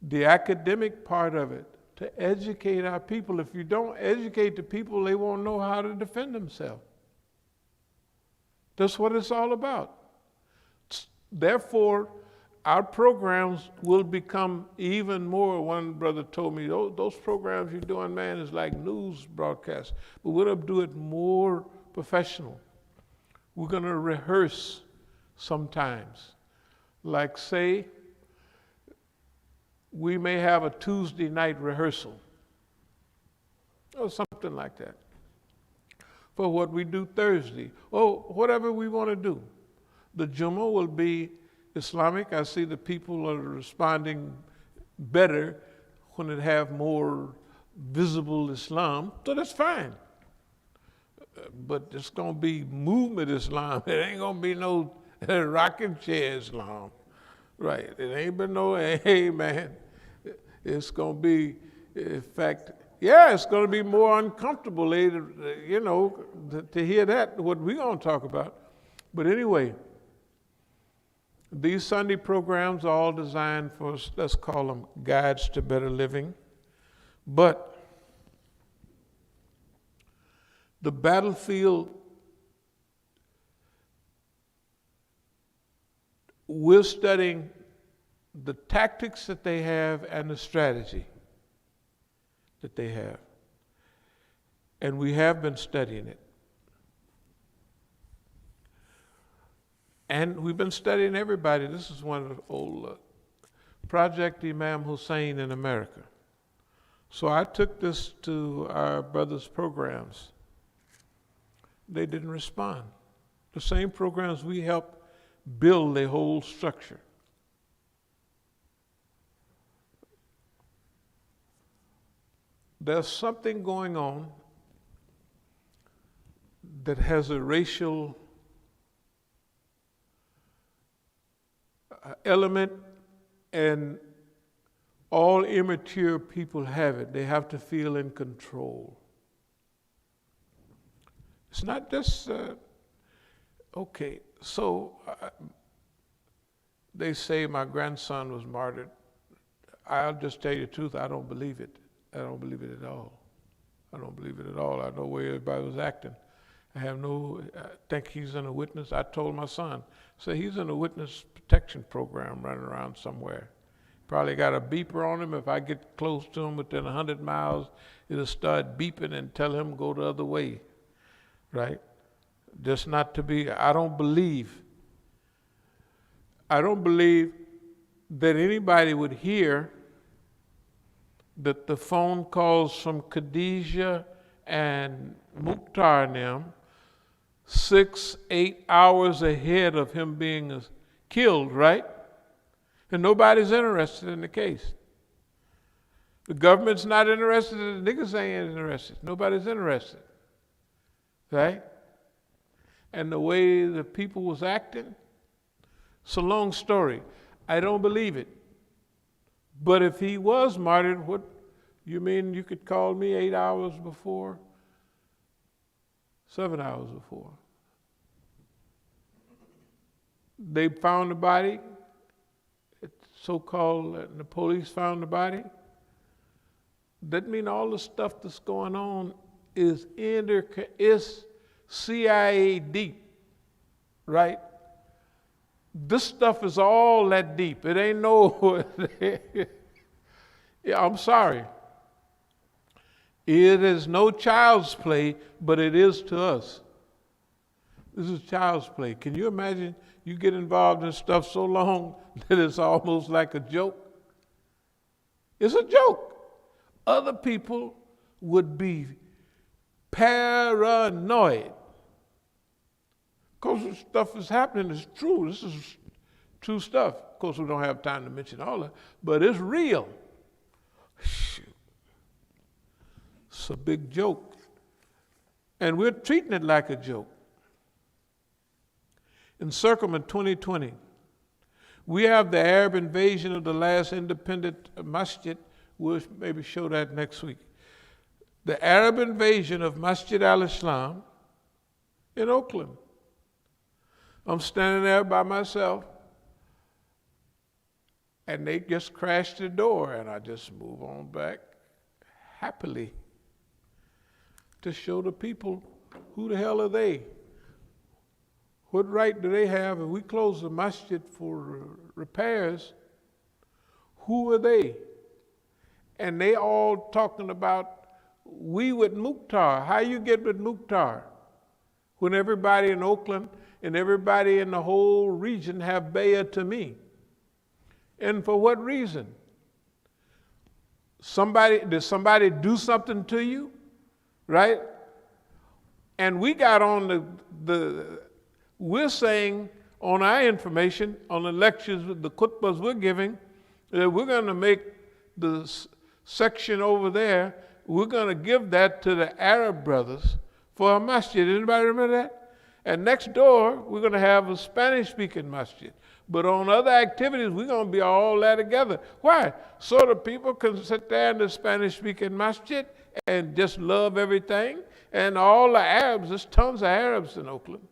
the academic part of it, to educate our people. If you don't educate the people, they won't know how to defend themselves. That's what it's all about. Therefore, our programs will become even more. One brother told me, those programs you're doing, man, is like news broadcasts. But we're going to do it more professional. We're going to rehearse sometimes. Like, say, we may have a Tuesday night rehearsal or something like that for what we do Thursday, or whatever we want to do. The Jummah will be Islamic. I see the people are responding better when it have more visible Islam, so that's fine. But it's going to be movement Islam. It ain't going to be no rocking chair Islam. Right. It ain't been no, hey, man. It's going to be, in fact, yeah, it's going to be more uncomfortable later, you know, to hear that, what we're going to talk about. But anyway, these Sunday programs are all designed for, let's call them guides to better living. But the battlefield, we're studying the tactics that they have and the strategy. that they have. And we have been studying it. And we've been studying everybody. This is one of the old Project Imam Hussein in America. So I took this to our brothers' programs. They didn't respond. The same programs we helped build the whole structure. There's something going on that has a racial element, and all immature people have it. They have to feel in control. It's not just, okay, so they say my grandson was martyred. I'll just tell you the truth, I don't believe it. I don't believe it at all. I don't believe it at all. I know where everybody was acting. I think he's in a witness. I told my son, he's in a witness protection program running around somewhere. Probably got a beeper on him. If I get close to him within 100 miles, it'll start beeping and tell him go the other way, right? Just not to be, I don't believe that anybody would hear that the phone calls from Khadijah and Mukhtar and them 6-8 hours ahead of him being killed, right? And nobody's interested in the case. The government's not interested, the niggas ain't interested. Nobody's interested, right? And the way the people was acting, it's a long story. I don't believe it. But if he was martyred, what you mean you could call me 8 hours before? 7 hours before. They found the body, so-called, the police found the body. That means all the stuff that's going on is CIA deep, right? This stuff is all that deep. It ain't no, yeah, I'm sorry. It is no child's play, but it is to us. This is child's play. Can you imagine you get involved in stuff so long that it's almost like a joke? It's a joke. Other people would be paranoid. Because the stuff is happening is true. This is true stuff. Of course, we don't have time to mention all of it, but it's real. Shoot. It's a big joke. And we're treating it like a joke. Encirclement 2020. We have the Arab invasion of the last independent masjid. We'll maybe show that next week. The Arab invasion of Masjid al-Islam in Oakland. I'm standing there by myself, and they just crashed the door, and I just move on back happily to show the people who the hell are they? What right do they have if we close the masjid for repairs? Who are they? And they all talking about we with Mukhtar. How you get with Mukhtar? When everybody in Oakland and everybody in the whole region have bayah to me. And for what reason? Did somebody do something to you? Right? And we got on we're saying on our information, on the lectures, the khutbahs we're giving, that we're going to make the section over there, we're going to give that to the Arab brothers for a masjid. Anybody remember that? And next door, we're going to have a Spanish-speaking masjid. But on other activities, we're going to be all that together. Why? So the people can sit there in the Spanish-speaking masjid and just love everything. And all the Arabs, there's tons of Arabs in Oakland.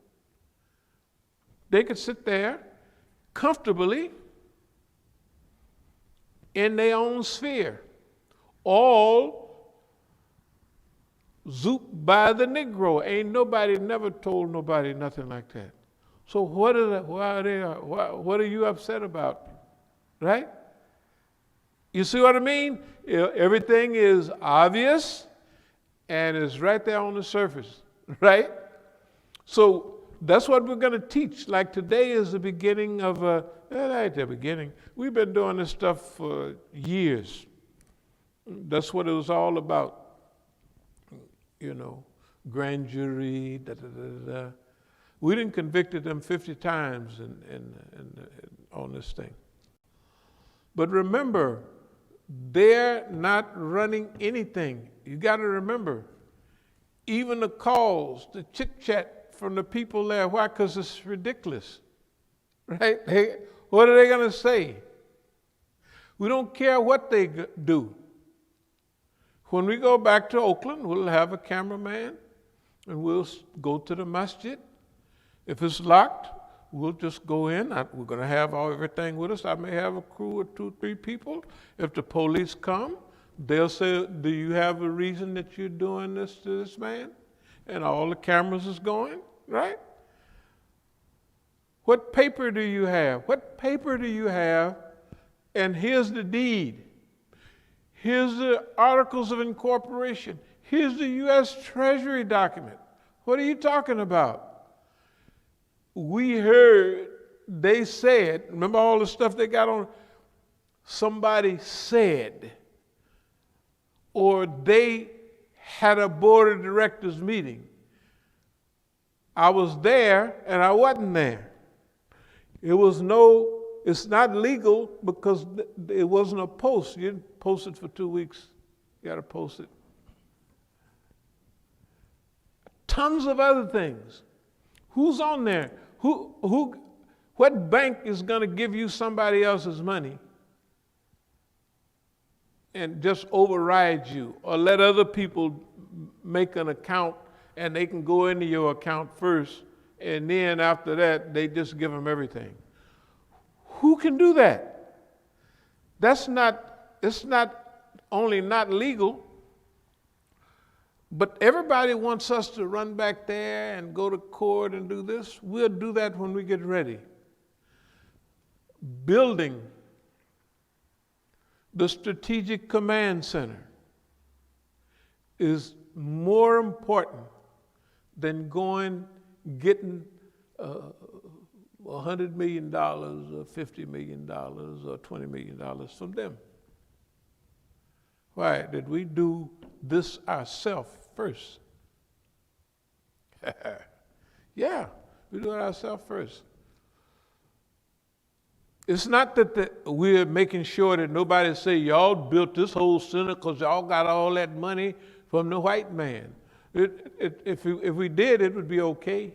They could sit there comfortably in their own sphere, all zooped by the Negro. Ain't nobody never told nobody nothing like that. So what are you upset about, right? You see what I mean? Everything is obvious and is right there on the surface, right? So that's what we're going to teach. Like today is the beginning of not the beginning. We've been doing this stuff for years. That's what it was all about. You know, grand jury, da-da-da-da. We didn't convicted them 50 times on this thing. But remember, they're not running anything. You got to remember, even the calls, the chit-chat from the people there. Why? Because it's ridiculous, right? What are they going to say? We don't care what they do. When we go back to Oakland, we'll have a cameraman, and we'll go to the masjid. If it's locked, we'll just go in. We're going to have everything with us. I may have a crew of 2, 3 people. If the police come, they'll say, do you have a reason that you're doing this to this man? And all the cameras is going, right? What paper do you have? What paper do you have? And here's the deed. Here's the articles of incorporation. Here's the U.S. Treasury document. What are you talking about? We heard, they said, remember all the stuff they got on? Somebody said, or they had a board of directors meeting. I was there and I wasn't there. It's not legal because it wasn't a post. You didn't post it for 2 weeks. You got to post it. Tons of other things. Who's on there? What bank is going to give you somebody else's money and just override you, or let other people make an account and they can go into your account first, and then after that they just give them everything? Who can do that? It's not only not legal, but everybody wants us to run back there and go to court and do this. We'll do that when we get ready. Building the Strategic Command Center is more important than getting $100 million or $50 million or $20 million from them. Why? Did we do this ourselves first? Yeah, we do it ourselves first. It's not that we're making sure that nobody say, y'all built this whole center because y'all got all that money from the white man. If we did, it would be okay.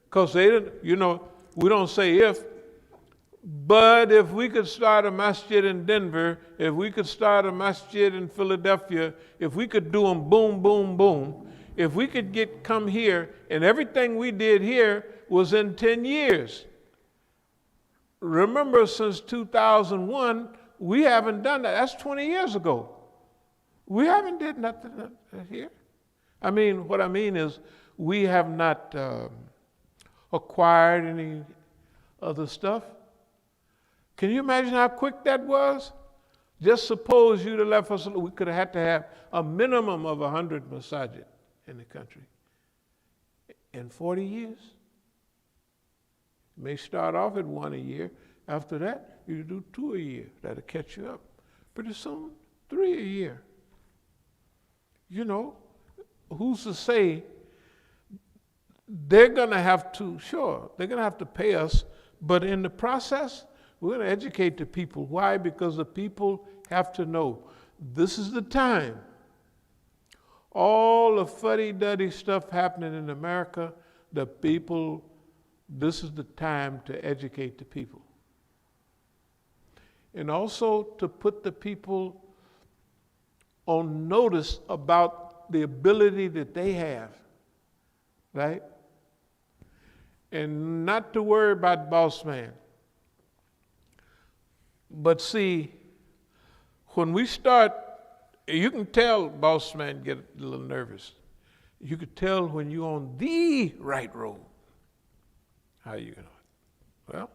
Because they didn't, we don't say if, but if we could start a masjid in Denver, if we could start a masjid in Philadelphia, if we could do them boom, boom, boom, if we could come here, and everything we did here was in 10 years. Remember, since 2001, we haven't done that. That's 20 years ago. We haven't did nothing here. What I mean is, we have not acquired any other stuff. Can you imagine how quick that was? Just suppose you'd have left us, we could have had to have a minimum of 100 masajid in the country. In 40 years. You may start off at 1 a year. After that, you do 2 a year. That'll catch you up. Pretty soon, 3 a year. Who's to say they're going to have to, they're going to have to pay us, but in the process, we're going to educate the people. Why? Because the people have to know this is the time. All the fuddy-duddy stuff happening in America, this is the time to educate the people. And also to put the people on notice about the ability that they have, right? And not to worry about boss man. But see, when we start, you can tell boss man get a little nervous. You could tell when you're on the right road. How you know it? Well,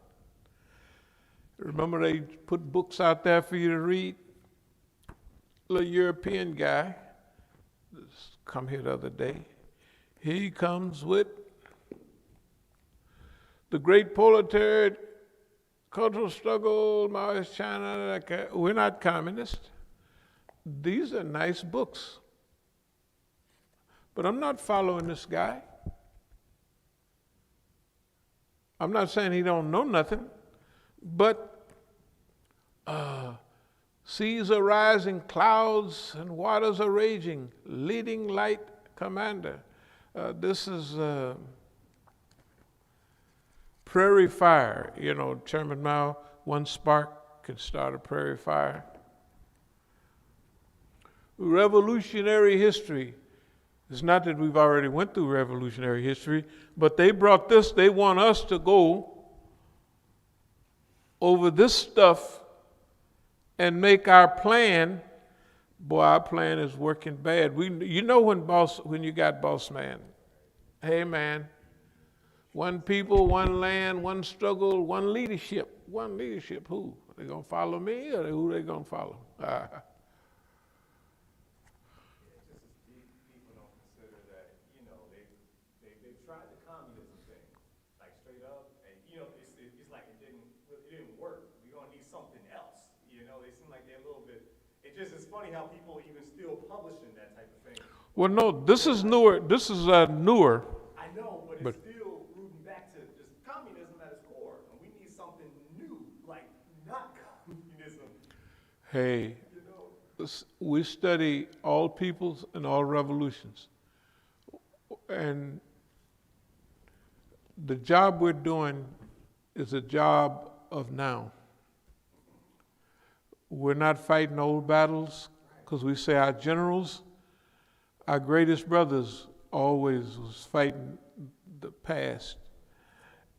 Remember they put books out there for you to read? Little European guy, just come here the other day. He comes with the Great Proletariat Cultural Struggle, Maoist China. We're not communist. These are nice books. But I'm not following this guy. I'm not saying he don't know nothing, but seas are rising, clouds and waters are raging, leading light commander. This is prairie fire. You know, Chairman Mao, one spark can start a prairie fire. Revolutionary history. It's not that we've already went through revolutionary history, but they brought this, they want us to go over this stuff and make our plan. Boy, our plan is working bad. You know when you got boss man. Hey man, one people, one land, one struggle, one leadership. One leadership, who? They gonna follow me or who they gonna follow? It's funny how people even still publishing that type of thing. Well, no, this is newer. This is newer. I know, but it's still rooting back to just communism at its core. And we need something new, like not communism. Hey, we study all peoples and all revolutions. And the job we're doing is a job of now. We're not fighting old battles because we say our generals, our greatest brothers always was fighting the past.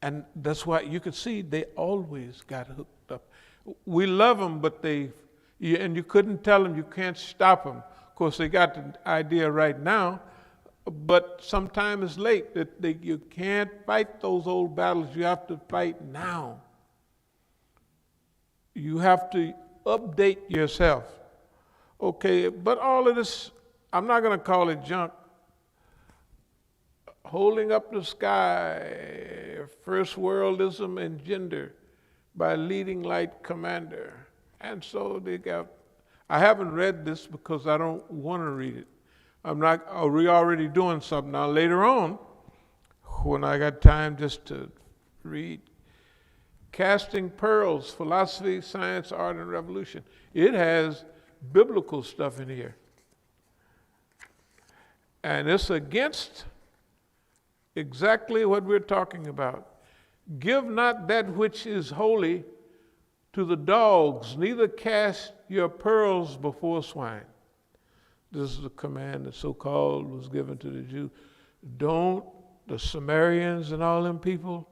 And that's why you can see they always got hooked up. We love them, but and you couldn't tell them, you can't stop them. Of course, they got the idea right now, but sometime it's late. You can't fight those old battles. You have to fight now. You have to update yourself. Okay, but all of this, I'm not going to call it junk. Holding up the sky, first worldism and gender by leading light commander. And so I haven't read this because I don't want to read it. We already doing something. Now later on, when I got time just to read, Casting Pearls, Philosophy, Science, Art, and Revolution. It has biblical stuff in here. And it's against exactly what we're talking about. Give not that which is holy to the dogs, neither cast your pearls before swine. This is the command that so-called was given to the Jews. The Sumerians and all them people,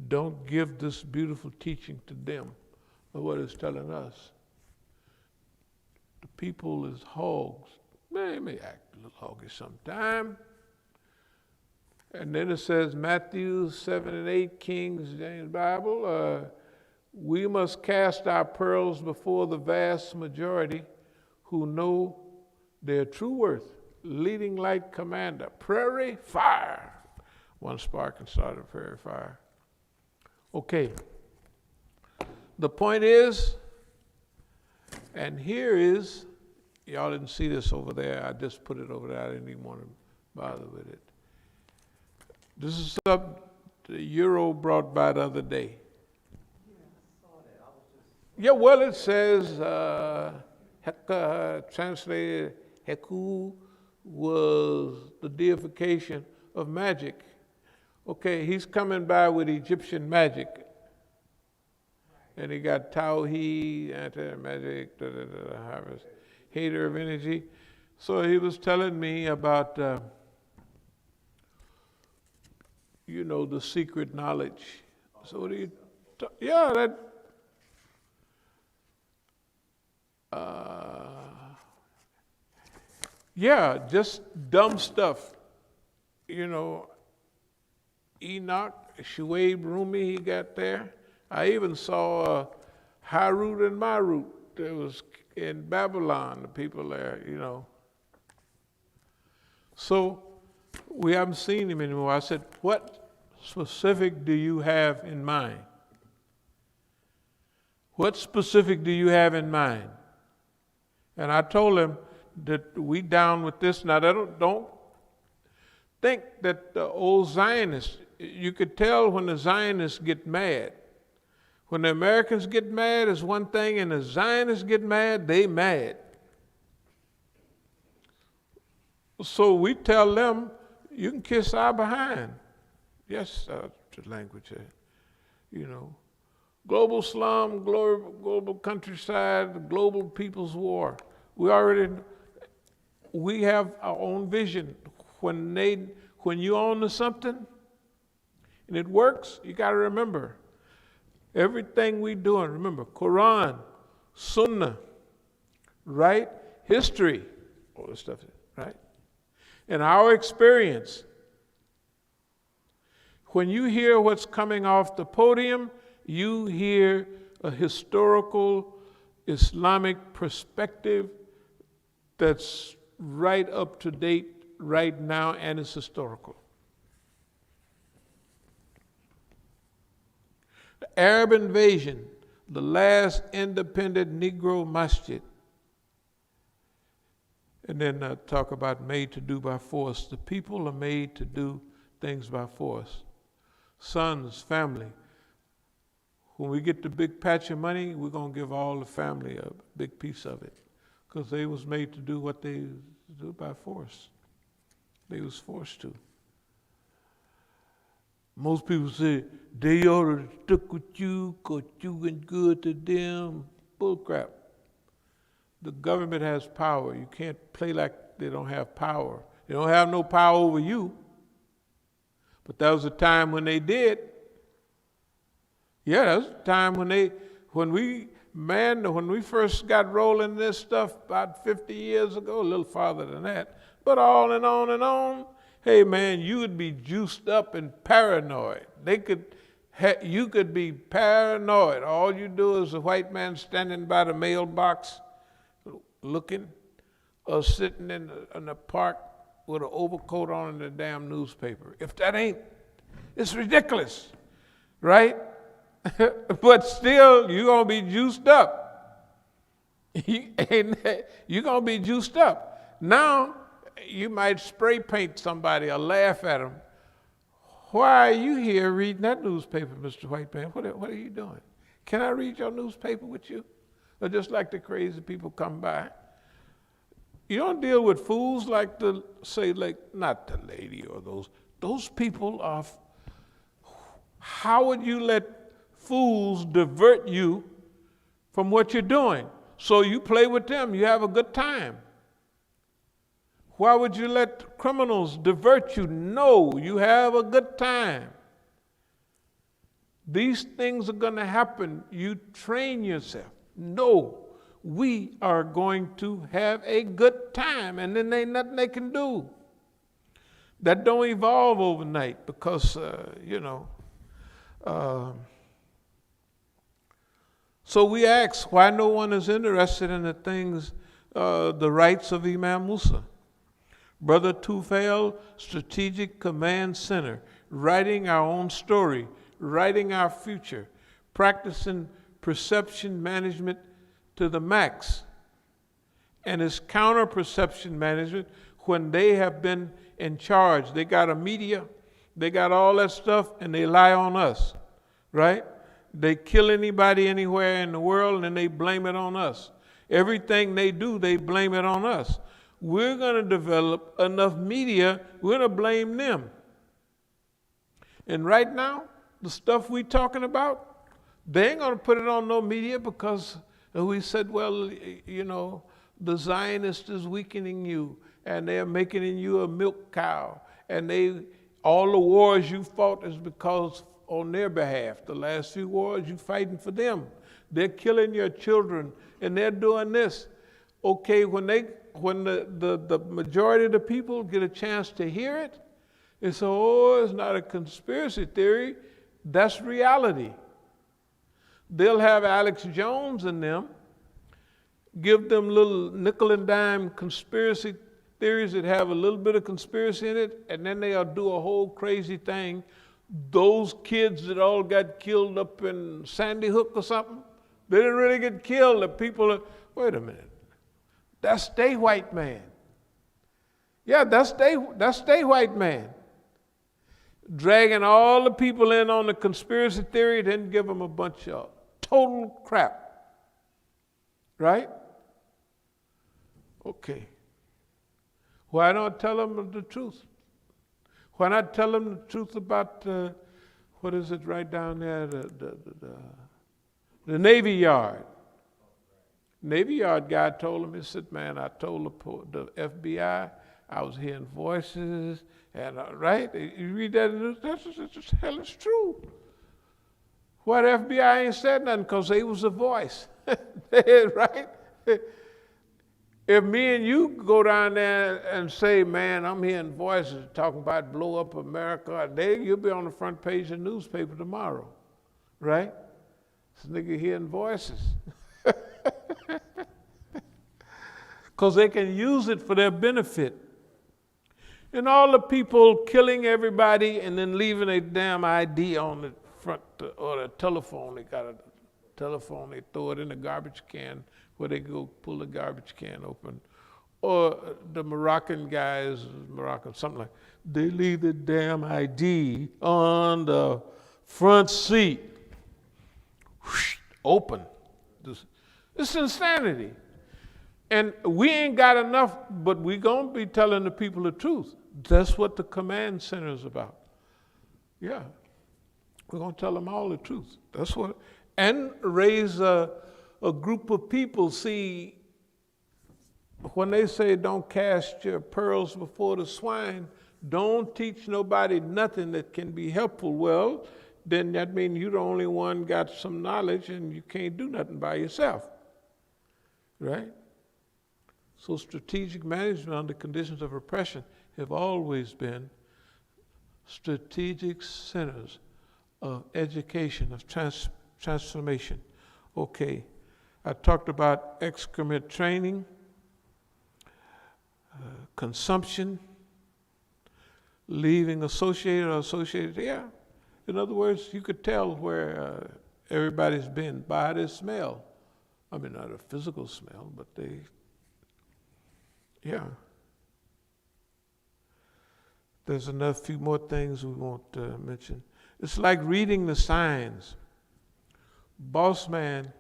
don't give this beautiful teaching to them of what it's telling us. The people is hogs. They may act a little hoggish sometime. And then it says, Matthew 7 and 8, King James Bible, we must cast our pearls before the vast majority who know their true worth. Leading light commander, prairie fire. One spark can start a prairie fire. Okay, the point is, and here is, y'all didn't see this over there, I just put it over there, I didn't even want to bother with it. This is something the Euro brought by the other day. Yeah, well, it says, translated, Heku was the deification of magic. Okay, he's coming by with Egyptian magic. And he got Tawhid, anti-magic, harvest, hater of energy. So he was telling me about, the secret knowledge. So what do you, just dumb stuff. Enoch, Shuaib Rumi, he got there. I even saw Harut and Marut. There was in Babylon, the people there, So we haven't seen him anymore. I said, what specific do you have in mind? What specific do you have in mind? And I told him that we down with this. Now, don't think that the old Zionists, you could tell when the Zionists get mad. When the Americans get mad is one thing, and the Zionists get mad, they mad. So we tell them, you can kiss our behind. Yes, the language, Global slum, global countryside, global people's war. We have our own vision. When you own to something and it works, you got to remember, everything we doing, remember, Quran, Sunnah, right? History, all this stuff, right? And our experience. When you hear what's coming off the podium, you hear a historical Islamic perspective that's right up to date right now, and it's historical. The Arab invasion, the last independent Negro masjid, and then talk about made to do by force. The people are made to do things by force. Sons, family. When we get the big patch of money, we're going to give all the family a big piece of it, because they was made to do what they do by force. They was forced to. Most people say, they ought to stick with you because you been good to them. Bull crap. The government has power. You can't play like they don't have power. They don't have no power over you. But that was a time when they did. Yeah, that was a time when we first got rolling this stuff about 50 years ago, a little farther than that. But on and on and on, hey man, you would be juiced up and paranoid. You could be paranoid. All you do is a white man standing by the mailbox looking, or sitting in the park with an overcoat on and a damn newspaper. If that ain't, it's ridiculous, right? But still, you're going to be juiced up. You're going to be juiced up. Now, you might spray paint somebody or laugh at them. Why are you here reading that newspaper, Mr. White Man? What are you doing? Can I read your newspaper with you? Or just like the crazy people come by? You don't deal with fools like not the lady or those people are. How would you let fools divert you from what you're doing? So you play with them, you have a good time. Why would you let criminals divert you? No, you have a good time. These things are going to happen. You train yourself. No, we are going to have a good time, and then ain't nothing they can do. That don't evolve overnight because, So we ask why no one is interested in the things, the rights of Imam Musa. Brother Tufayl, Strategic Command Center, writing our own story, writing our future, practicing perception management to the max. And it's counter-perception management when they have been in charge. They got a media, they got all that stuff, and they lie on us, right? They kill anybody anywhere in the world, and then they blame it on us. Everything they do, they blame it on us. We're going to develop enough media, we're going to blame them. And right now, the stuff we're talking about, they ain't going to put it on no media because we said, well, the Zionist is weakening you, and they're making you a milk cow, and all the wars you fought is because on their behalf. The last few wars, you fighting for them. They're killing your children, and they're doing this. Okay, when the majority of the people get a chance to hear it, they say, oh, it's not a conspiracy theory, that's reality. They'll have Alex Jones and them, give them little nickel and dime conspiracy theories that have a little bit of conspiracy in it, and then they'll do a whole crazy thing. Those kids that all got killed up in Sandy Hook or something, they didn't really get killed. The people are, wait a minute, that's their white man. Yeah, that's their white man. Dragging all the people in on the conspiracy theory, then give them a bunch of total crap. Right? Okay. Why not tell them the truth? Why not tell them the truth about, what is it right down there, the Navy Yard? Navy Yard guy told him, he said, man, I told the FBI I was hearing voices, and right? You read that in the news, that's hell, it's true. Why the FBI ain't said nothing? Because they was a voice, right? If me and you go down there and say, man, I'm hearing voices talking about blow up America, you'll be on the front page of the newspaper tomorrow, right? This nigga hearing voices. Because they can use it for their benefit. And all the people killing everybody and then leaving a damn ID on the front or the telephone. They got a telephone, they throw it in the garbage can where they go pull the garbage can open. Or the Moroccan guys, something like, they leave the damn ID on the front seat. Whoosh, open. It's insanity. And we ain't got enough, but we gonna be telling the people the truth. That's what the command center is about. Yeah, we're gonna tell them all the truth. That's what, and raise a group of people. See, when they say don't cast your pearls before the swine, don't teach nobody nothing that can be helpful. Well, then that means you're the only one got some knowledge and you can't do nothing by yourself, right? So strategic management under conditions of repression have always been strategic centers of education, of transformation. Okay, I talked about excrement training, consumption, leaving associated, yeah. In other words, you could tell where everybody's been by their smell. I mean, not a physical smell, but they, yeah. There's another few more things we want to mention. It's like reading the signs. Boss man,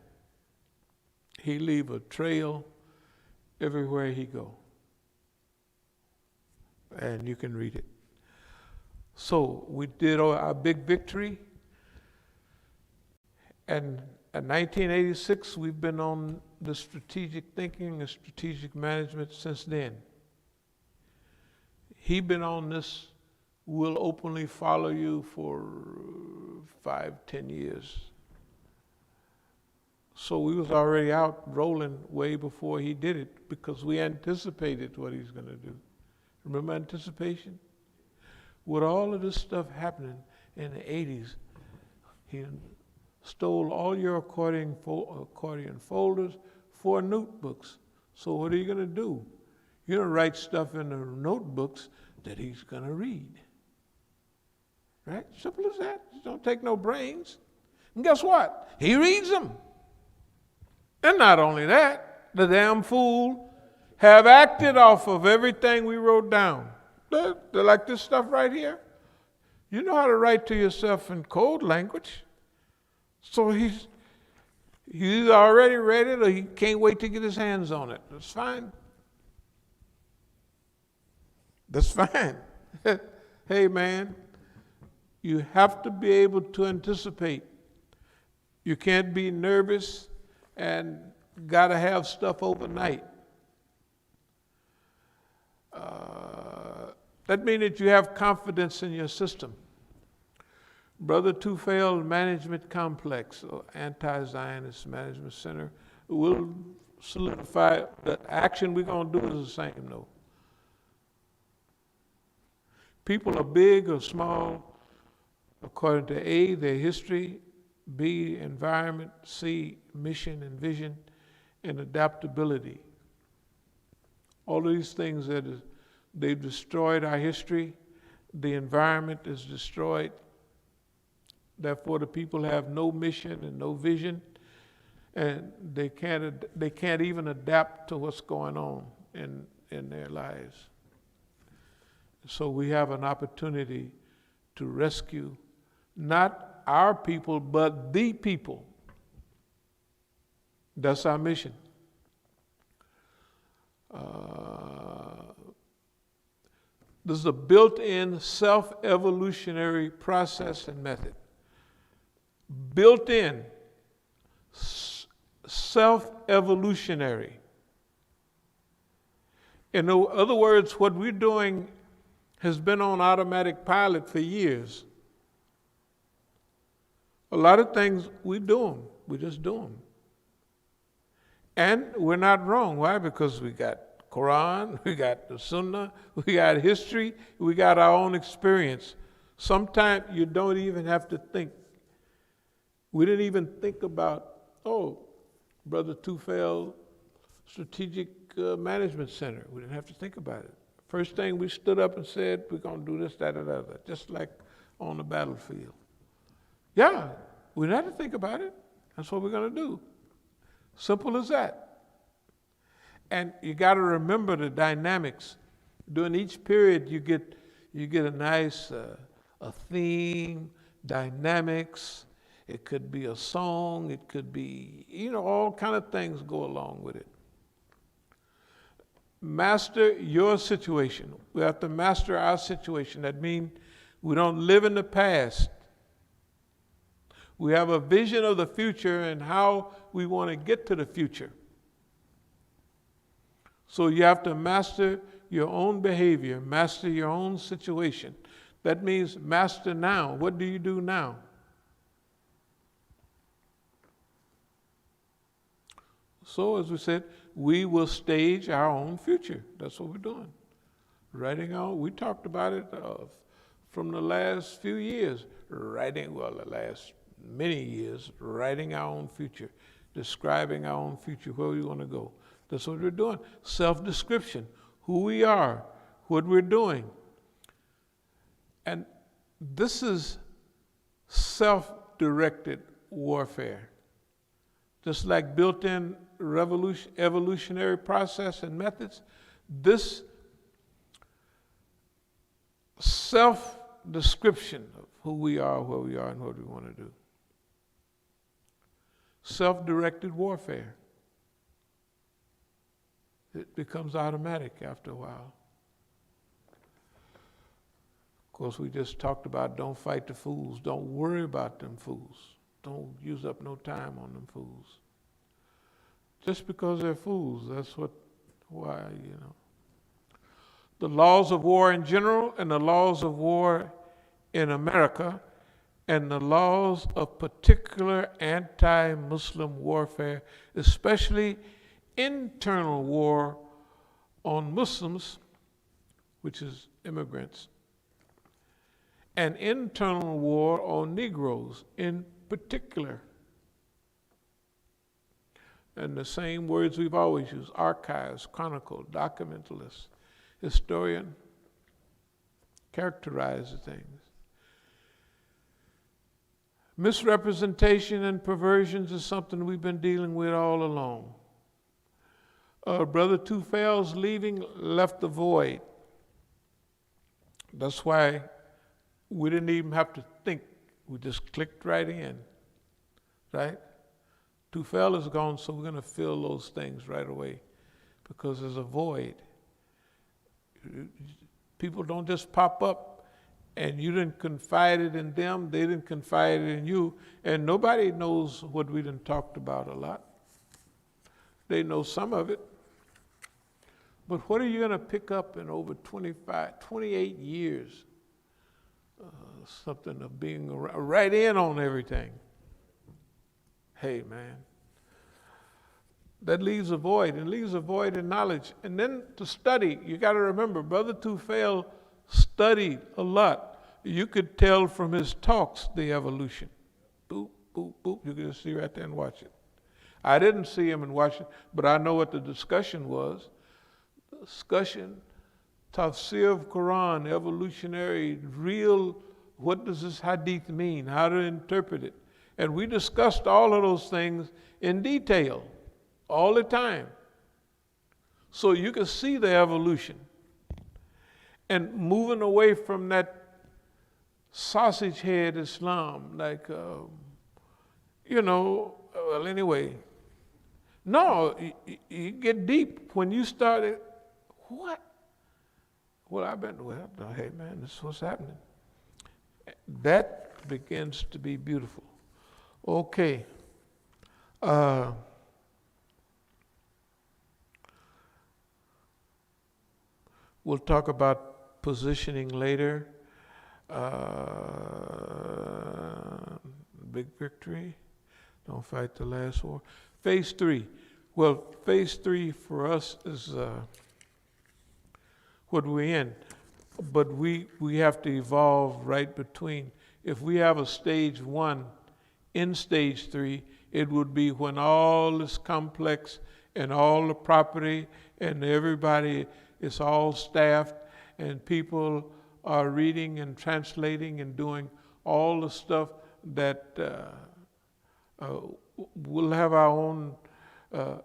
he leave a trail everywhere he go. And you can read it. So we did our big victory. And in 1986, we've been on the strategic thinking and strategic management since then. He been on this, will openly follow you for 5-10 years. So we was already out rolling way before he did it because we anticipated what he's gonna do. Remember anticipation? With all of this stuff happening in the 80s, he stole all your accordion folders, 4 notebooks. So what are you gonna do? You're gonna write stuff in the notebooks that he's gonna read. Right? Simple as that. It don't take no brains. And guess what? He reads them. And not only that, the damn fool have acted off of everything we wrote down. They're like this stuff right here. You know how to write to yourself in code language. So he's already read it or he can't wait to get his hands on it. That's fine. That's fine. Hey man, you have to be able to anticipate. You can't be nervous and gotta have stuff overnight. That means that you have confidence in your system. Brother Tufayl Management Complex, or Anti-Zionist Management Center, will solidify the action we're gonna do is the same though. People are big or small, according to A, their history, B, environment. C, mission and vision and adaptability. All of these things they've destroyed our history. The environment is destroyed. Therefore, the people have no mission and no vision, and they can't even adapt to what's going on in their lives. So we have an opportunity to rescue not our people, but the people. That's our mission. This is a built-in self-evolutionary process and method. Built-in self-evolutionary. In other words, what we're doing has been on automatic pilot for years. A lot of things we just do them. And we're not wrong. Why? Because we got Quran, we got the Sunnah, we got history, we got our own experience. Sometimes you don't even have to think. We didn't even think about, Brother Tufayl Strategic Management Center. We didn't have to think about it. First thing we stood up and said, we're going to do this, that, and the other, just like on the battlefield. Yeah, we didn't have to think about it. That's what we're going to do. Simple as that. And you got to remember the dynamics. During each period, you get a nice a theme, dynamics. It could be a song. It could be, all kind of things go along with it. Master your situation. We have to master our situation. That means we don't live in the past. We have a vision of the future and how we want to get to the future. So you have to master your own behavior, master your own situation. That means master now. What do you do now? So as we said, we will stage our own future. That's what we're doing. We talked about it from the last few years. The last many years, writing our own future, describing our own future, where we want to go. That's what we're doing. Self-description, who we are, what we're doing. And this is self-directed warfare. Just like built-in evolutionary process and methods, this self-description of who we are, where we are, and what we want to do. Self-directed warfare. It becomes automatic after a while. Of course, we just talked about don't fight the fools. Don't worry about them fools. Don't use up no time on them fools. Just because they're fools, that's why. The laws of war in general and the laws of war in America and the laws of particular anti-Muslim warfare, especially internal war on Muslims, which is immigrants, and internal war on Negroes in particular. And the same words we've always used: archives, chronicle, documentalist, historian, characterize the things. Misrepresentation and perversions is something we've been dealing with all along. Brother Tufayl's leaving left a void. That's why we didn't even have to think. We just clicked right in, right? Tufayl is gone, so we're going to fill those things right away because there's a void. People don't just pop up and you didn't confide it in them, they didn't confide it in you, and nobody knows what we done talked about a lot. They know some of it. But what are you going to pick up in over 28 years? Something of being right in on everything. Hey, man. That leaves a void, and leaves a void in knowledge. And then to study, you got to remember, Brother Tufayl studied a lot. You could tell from his talks the evolution. Boop, boop, boop. You can just see right there and watch it. I didn't see him and watch it, but I know what the discussion was. Discussion, tafsir of Quran, evolutionary, real, what does this hadith mean? How to interpret it? And we discussed all of those things in detail, all the time. So you can see the evolution. And moving away from that sausage head Islam, like, well, anyway. No, you get deep when you started. What? Well, hey man, this is what's happening. That begins to be beautiful. Okay. We'll talk about positioning later. Big victory. Don't fight the last war. Phase 3. Well, phase 3 for us is what we're in. But we have to evolve right between. If we have a stage 1 in stage 3, it would be when all is complex and all the property and everybody is all staffed and people are reading and translating and doing all the stuff that we'll have our own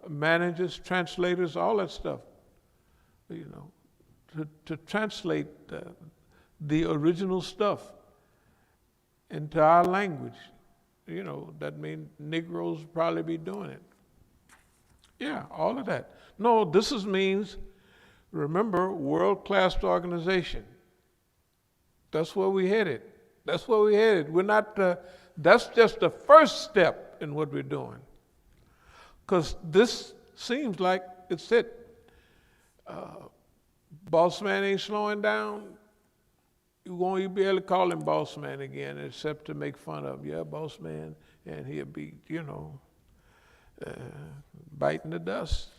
managers, translators, all that stuff, to translate the original stuff into our language. That means Negroes will probably be doing it. Yeah, all of that. No, this means, remember, world-class organization. That's where we headed. That's where we headed. We're not, that's just the first step in what we're doing. Because this seems like it's it. Boss man ain't slowing down. You won't be able to call him boss man again except to make fun of him. Yeah, boss man. And he'll be, biting the dust.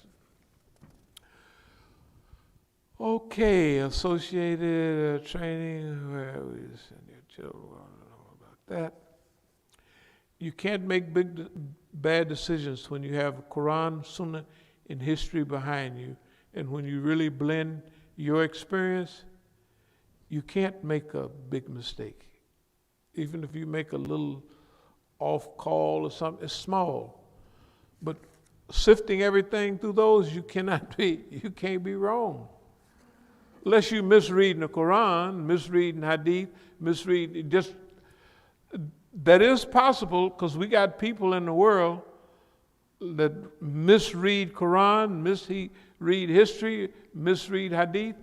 Okay, associated training, where we send your children, I don't know about that. You can't make bad decisions when you have Quran, Sunnah, and history behind you. And when you really blend your experience, you can't make a big mistake. Even if you make a little off call or something, it's small. But sifting everything through those, you can't be wrong. Unless you misreading the Quran, misreading Hadith, that is possible because we got people in the world that misread Quran, misread history, misread Hadith,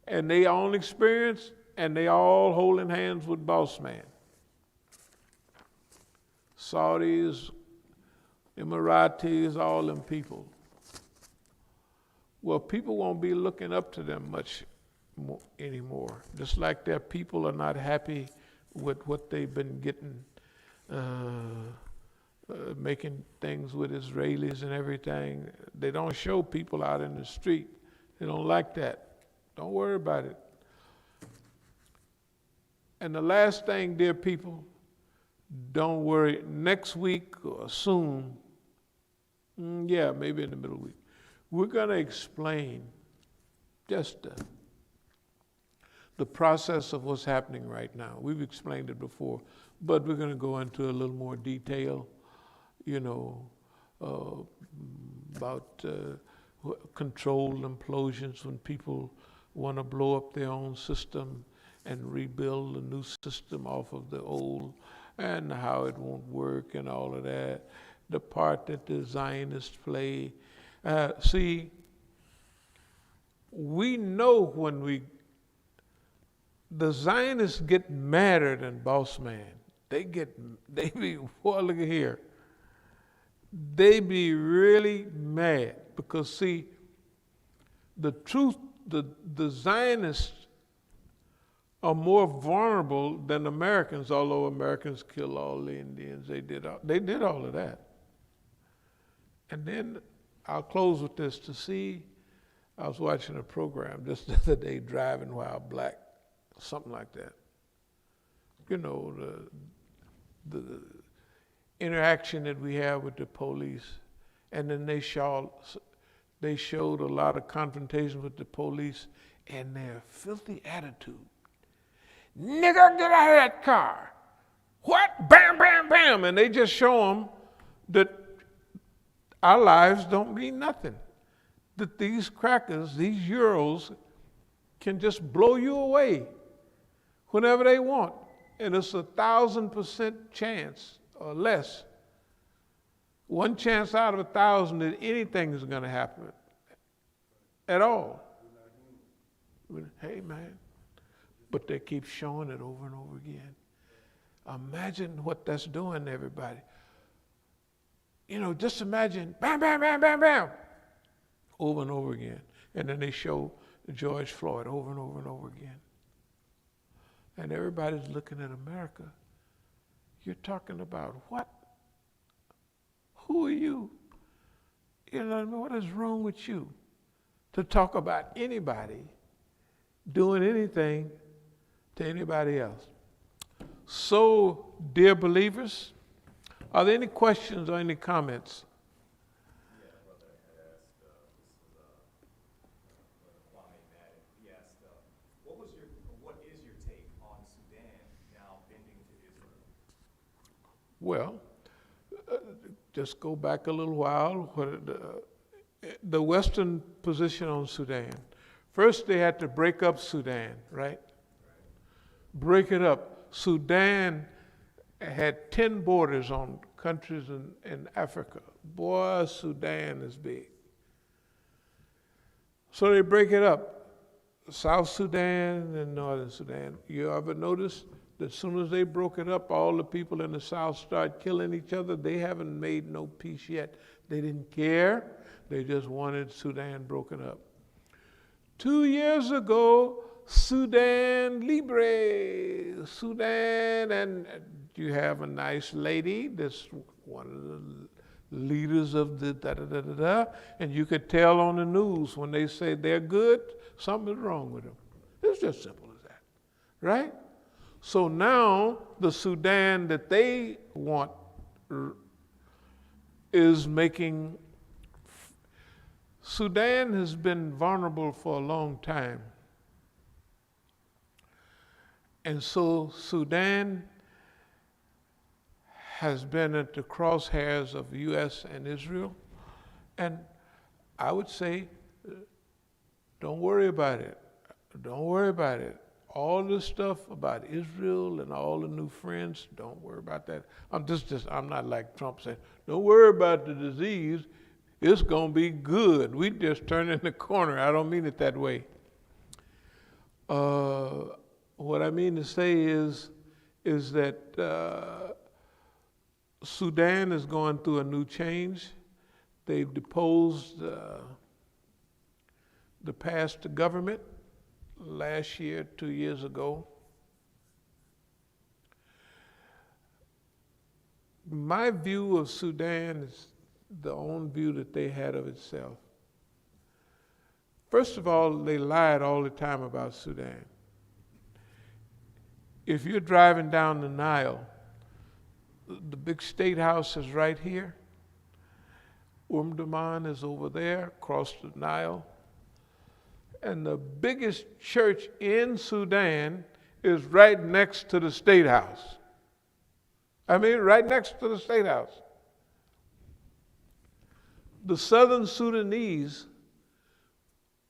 and they own experience, and they all holding hands with boss man. Saudis, Emiratis, all them people. Well, people won't be looking up to them much anymore. Just like their people are not happy with what they've been getting, making things with Israelis and everything. They don't show people out in the street. They don't like that. Don't worry about it. And the last thing, dear people, don't worry. Next week or soon, maybe in the middle of the week, we're going to explain just the process of what's happening right now. We've explained it before, but we're going to go into a little more detail, about controlled implosions when people want to blow up their own system and rebuild a new system off of the old, and how it won't work and all of that. The part that the Zionists play. See, we know when the Zionists get madder than boss man. They be, well, look at here. They be really mad because, see, the truth, the Zionists are more vulnerable than Americans, although Americans kill all the Indians. They did all of that. And then I'll close with this. I was watching a program just the other day, Driving While Black, something like that. interaction that we have with the police, and then they showed a lot of confrontation with the police and their filthy attitude. Nigga, get out of that car. What? Bam, bam, bam. And they just show them that our lives don't mean nothing. That these crackers, these Euros, can just blow you away whenever they want. And it's 1,000% chance or less. One chance out of 1,000 that anything is going to happen at all. Hey, man. But they keep showing it over and over again. Imagine what that's doing to everybody. You know, just imagine, bam, bam, bam, bam, bam, over and over again. And then they show George Floyd over and over and over again. And everybody's looking at America. You're talking about what? Who are you? You know what I mean? What is wrong with you to talk about anybody doing anything to anybody else? So, dear believers, are there any questions or any comments? Yeah, brother had asked, this was Brother Kwame Madden. He asked, what is your take on Sudan now bending to Israel? Well, just go back a little while. The Western position on Sudan. First, they had to break up Sudan, right? Break it up. Sudan had 10 borders on countries in Africa. Boy, Sudan is big. So they break it up. South Sudan and Northern Sudan. You ever notice that as soon as they broke it up, all the people in the South start killing each other? They haven't made no peace yet. They didn't care. They just wanted Sudan broken up. 2 years ago, Sudan Libre, Sudan, and you have a nice lady that's one of the leaders of the da-da-da-da-da, and you could tell on the news when they say they're good, something is wrong with them. It's just simple as that, right? So now the Sudan that they want is making, Sudan has been vulnerable for a long time. And so Sudan has been at the crosshairs of the U.S. and Israel. And I would say, don't worry about it. Don't worry about it. All this stuff about Israel and all the new friends, don't worry about that. I'm not like Trump saying, don't worry about the disease. It's going to be good. We just turn in the corner. I don't mean it that way. What I mean to say is that Sudan is going through a new change. They've deposed the past government last year, 2 years ago. My view of Sudan is the own view that they had of itself. First of all, they lied all the time about Sudan. If you're driving down the Nile, the big state house is right here. Durman is over there, across the Nile. And the biggest church in Sudan is right next to the state house. I mean, right next to the state house. The southern Sudanese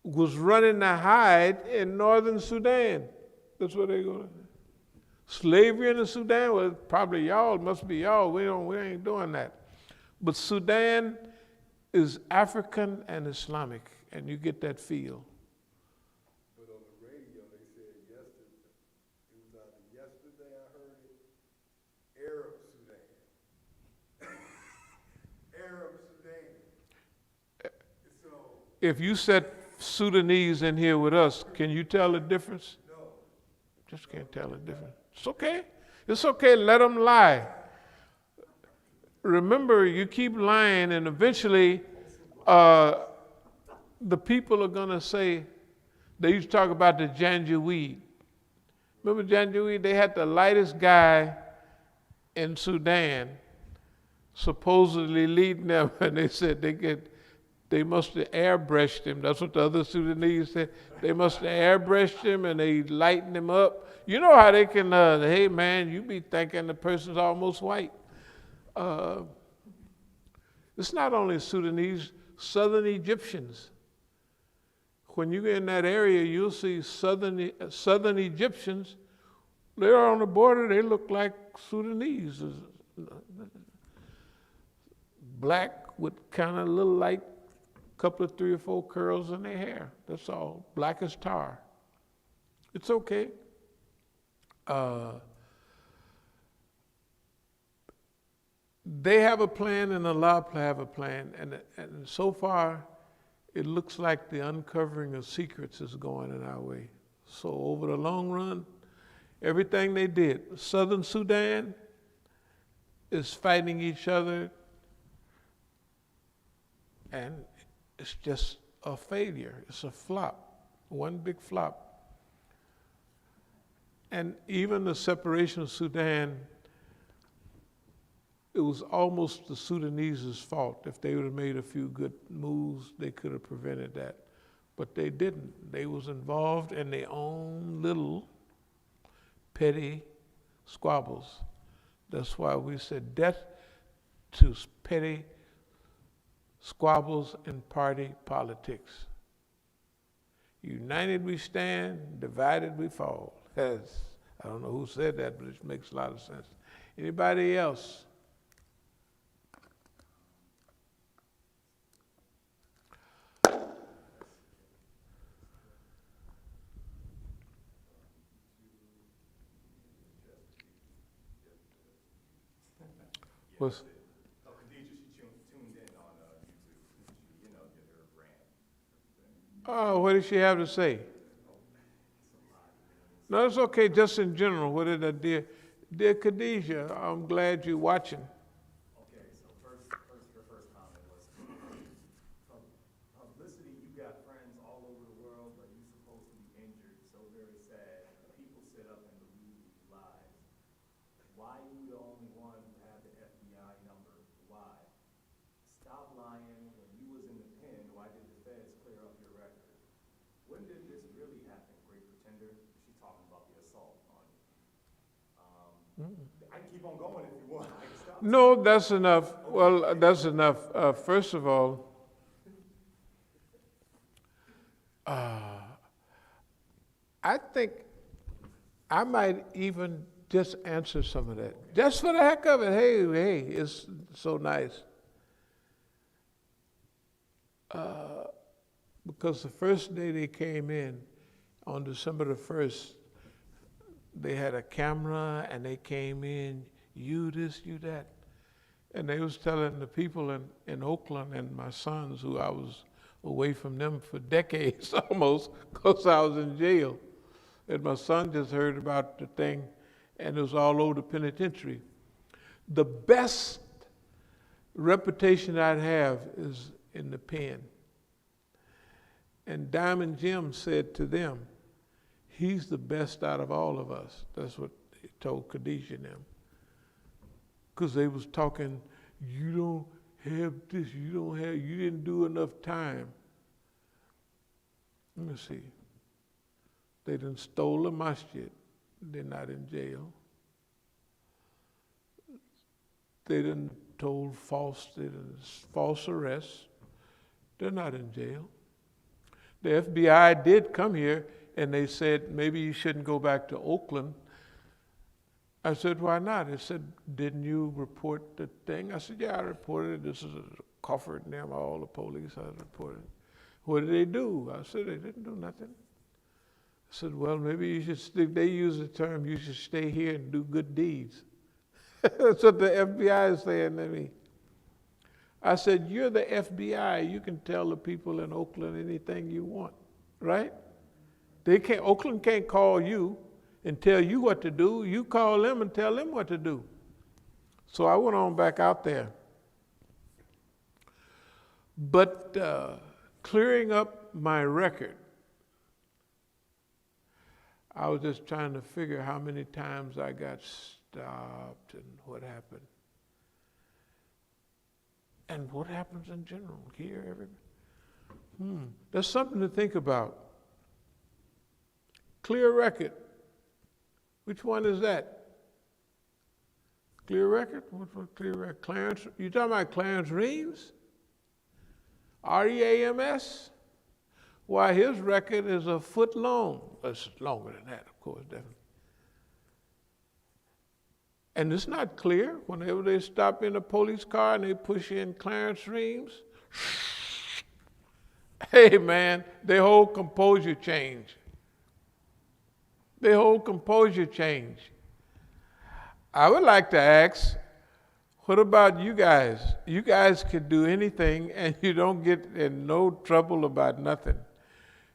was running to hide in northern Sudan. That's what they're going to do. Slavery in the Sudan, well, probably y'all, must be y'all. We ain't doing that. But Sudan is African and Islamic, and you get that feel. But on the radio, they said yesterday, it was either yesterday I heard it, Arab Sudan. Arab Sudan. So, If you said Sudanese in here with us, can you tell the difference? no. Just can't tell the difference. It's okay. It's okay. Let them lie. Remember, you keep lying, and eventually the people are going to say, they used to talk about the Janjaweed. Remember Janjaweed? They had the lightest guy in Sudan supposedly leading them, and they said they must have airbrushed him. That's what the other Sudanese said. They must have airbrushed him and they lightened him up. You know how they can, hey man, you be thinking the person's almost white. It's not only Sudanese, Southern Egyptians. When you get in that area, you'll see Southern Egyptians. They're on the border, they look like Sudanese. Black with kind of little light, couple of 3 or 4 curls in their hair. That's all. Black as tar. It's okay. They have a plan and Allah have a plan. And so far, it looks like the uncovering of secrets is going in our way. So over the long run, everything they did, Southern Sudan is fighting each other, and it's just a failure. It's a flop, one big flop. And even the separation of Sudan, it was almost the Sudanese' fault. If they would have made a few good moves, they could have prevented that. But they didn't. They was involved in their own little petty squabbles. That's why we said death to petty squabbles and party politics. United we stand, divided we fall. I don't know who said that, but it makes a lot of sense. Anybody else? Was Khadija, she tuned in on YouTube. She, did her rant. oh, what did she have to say? No, it's okay. Just in general, what did I dear Khadija? I'm glad you're watching. Okay, so first, your first comment was publicity. You got friends all over the world, but you're supposed to be injured. So very sad. People sit up and believe these lies. Why you the only one who had the FBI number? Why? Stop lying. When you was in the pen, why did the feds clear up your record? When did this really happen, Great Pretender? She's talking about the assault on you. I can keep on going if you want. I can stop. No, that's enough. Well, that's enough. First of all, I think I might even just answer some of that. Just for the heck of it. Hey, it's so nice. Because the first day they came in, on December the 1st, they had a camera and they came in, you this, you that. And they was telling the people in Oakland and my sons, who I was away from them for decades almost, because I was in jail. And my son just heard about the thing, and it was all over the penitentiary. The best reputation I'd have is in the pen. And Diamond Jim said to them, he's the best out of all of us. That's what he told Khadijah and them. Because they was talking, you don't have this, you didn't do enough time. Let me see. They done stole a masjid. They're not in jail. They done told false arrests. They're not in jail. The FBI did come here and they said, maybe you shouldn't go back to Oakland. I said, why not? They said, didn't you report the thing? I said, yeah, I reported it. This is a Crawford and them, all the police. I reported it. What did they do? I said, they didn't do nothing. I said, well, maybe you should, they use the term, you should stay here and do good deeds. That's what the FBI is saying to me. I said, you're the FBI. You can tell the people in Oakland anything you want, right? Oakland can't call you and tell you what to do. You call them and tell them what to do. So I went on back out there. But clearing up my record, I was just trying to figure how many times I got stopped and what happened. and what happens in general here, everywhere. That's something to think about. Clear record. Which one is that? Clear record? What's clear record? Clarence? You talking about Clarence Reeves? REAMS? Why, his record is a foot long. It's longer than that, of course, definitely. And it's not clear. Whenever they stop in a police car and they push in Clarence Reeves, hey man, their whole composure change. Their whole composure change. I would like to ask, what about you guys? You guys can do anything and you don't get in no trouble about nothing.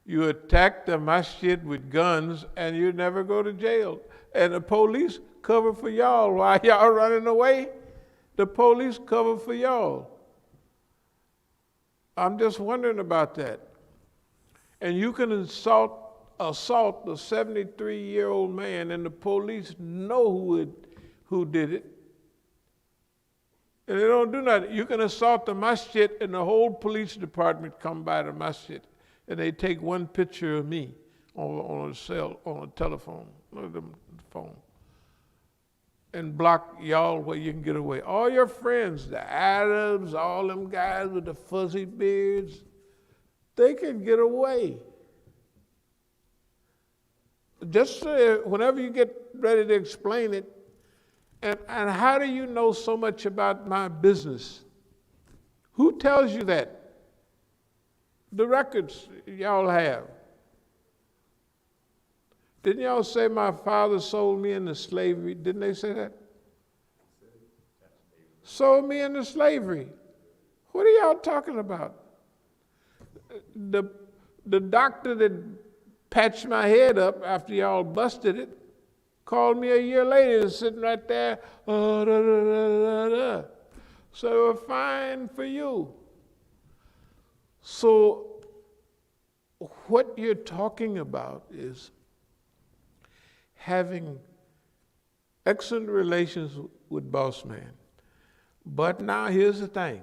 You attack the masjid with guns and you never go to jail. And the police cover for y'all while y'all running away. The police cover for y'all. I'm just wondering about that. And you can assault a 73-year-old man and the police know who did it. And they don't do nothing. You can assault the masjid and the whole police department come by the masjid and they take one picture of me on a telephone, the phone, and block y'all where you can get away. All your friends, the Arabs, all them guys with the fuzzy beards, they can get away. Just whenever you get ready to explain it, and how do you know so much about my business? Who tells you that? The records y'all have. Didn't y'all say my father sold me into slavery? Didn't they say that? Sold me into slavery. What are y'all talking about? The doctor that patched my head up after y'all busted it called me a year later, sitting right there. So fine for you. So what you're talking about is having excellent relations with boss man. But now here's the thing.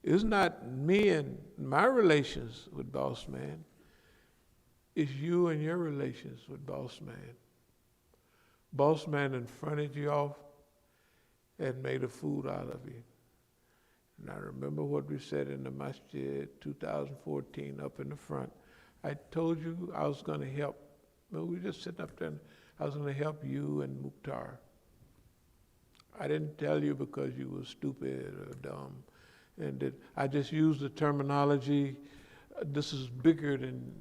It's not me and my relations with boss man. It's you and your relations with boss man. Boss man in fronted you off and made a fool out of you. And I remember what we said in the masjid 2014 up in the front. I told you I was going to help. We were just sitting up there and I was going to help you and Mukhtar. I didn't tell you because you were stupid or dumb. And I just used the terminology, this is bigger than.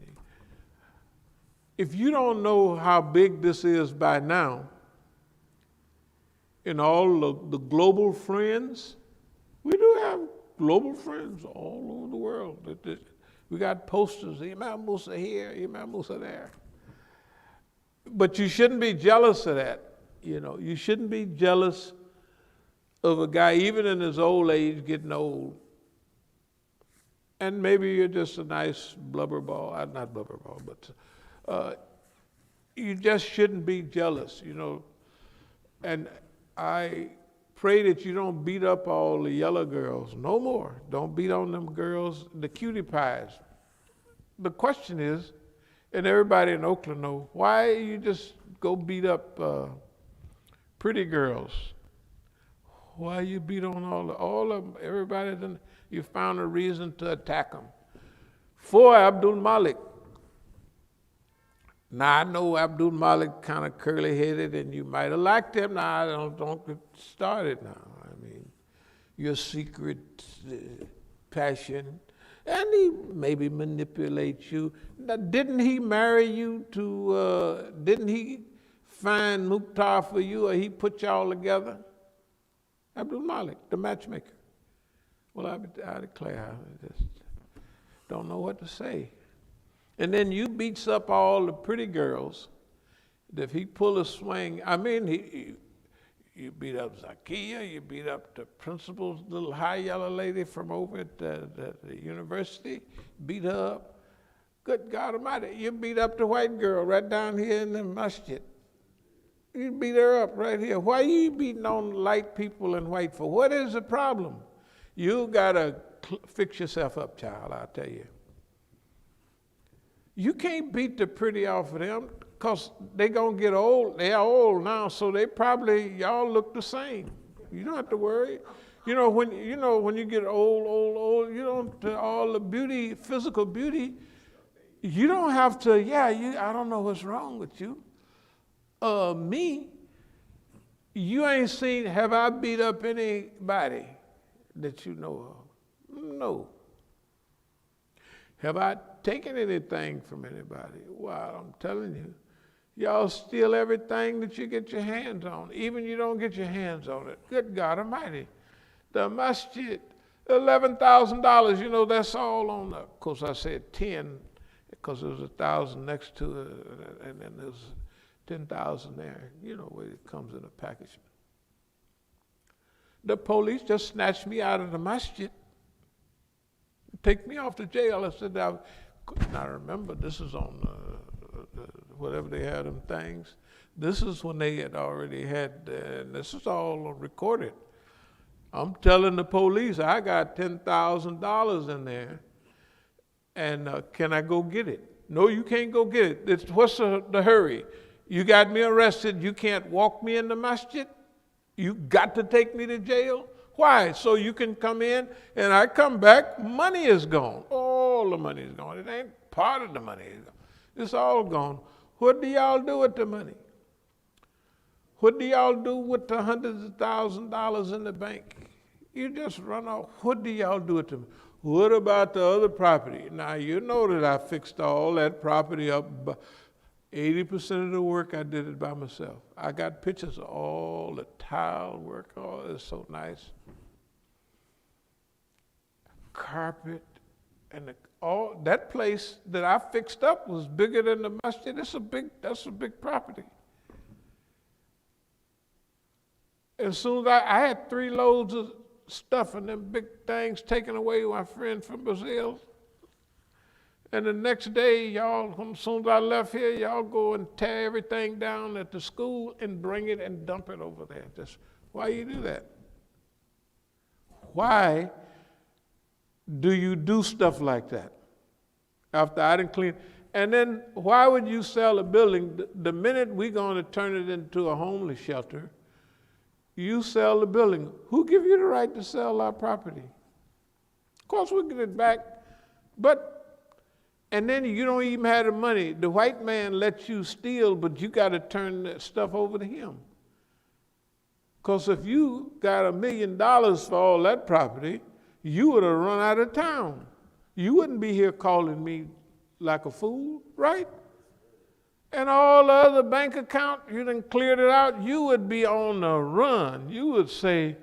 If you don't know how big this is by now, in all the global friends, we do have global friends all over the world. We got posters, Imam Musa here, Imam Musa there. But you shouldn't be jealous of that. You shouldn't be jealous of a guy, even in his old age, getting old. And maybe you're just a nice blubberball, not blubberball, but you just shouldn't be jealous, And I pray that you don't beat up all the yellow girls. No more. Don't beat on them girls, the cutie pies. The question is, and everybody in Oakland know, why you just go beat up pretty girls? Why you beat on all of them? Everybody, you found a reason to attack them. For Abdul Malik. Now I know Abdul Malik kind of curly-headed, and you might have liked him. Now don't get started now. I mean, your secret passion, and he maybe manipulates you. Now, didn't he marry you to? Didn't he find Mukhtar for you, or he put y'all together? Abdul Malik, the matchmaker. Well, I declare, I just don't know what to say. And then you beats up all the pretty girls. If he pull a swing, I mean, you beat up Zakiya, you beat up the principal's little high yellow lady from over at the university, beat her up. Good God Almighty, you beat up the white girl right down here in the masjid. You beat her up right here. Why are you beating on light people and white folk? What is the problem? You gotta fix yourself up, child, I'll tell you. You can't beat the pretty off of them because they gonna get old. They are old now, so they probably, y'all look the same. You don't have to worry. When you get old, you don't, all the beauty, physical beauty, you don't have to, I don't know what's wrong with you. Me, you ain't seen, have I beat up anybody that you know of? No. Have I taken anything from anybody? Well, I'm telling you, y'all steal everything that you get your hands on. Even you don't get your hands on it. Good God Almighty. The masjid, $11,000, that's all on of course I said 10 because there was 1,000 next to it and then there's 10,000 there, where it comes in a package. The police just snatched me out of the masjid, take me off to jail. I said, I remember this is on whatever they had them things. This is when they had already had, and this is all recorded. I'm telling the police, I got $10,000 in there, and can I go get it? No, you can't go get it. What's the hurry? You got me arrested, you can't walk me in the masjid? You got to take me to jail? Why? So you can come in, and I come back, money is gone. All the money is gone. It ain't part of the money. It's all gone. What do y'all do with the money? What do y'all do with the hundreds of $1,000s in the bank? You just run off. What do y'all do with them? What about the other property? Now, you know that I fixed all that property up. 80% of the work, I did it by myself. I got pictures of all the tile work. Oh, it's so nice. Carpet, and all that place that I fixed up was bigger than the masjid. That's a big property. As soon as I had 3 loads of stuff and them big things taken away by my friend from Brazil. And the next day, y'all, as soon as I left here, y'all go and tear everything down at the school and bring it and dump it over there. Just why you do that? Why do you do stuff like that? After I didn't clean, and then why would you sell a building? The minute we're going to turn it into a homeless shelter, you sell the building. Who give you the right to sell our property? Of course, we'll get it back, and then you don't even have the money. The white man lets you steal, but you got to turn that stuff over to him. Because if you got $1 million for all that property, you would have run out of town. You wouldn't be here calling me like a fool, right? And all the other bank account, you done cleared it out, you would be on the run. You would say,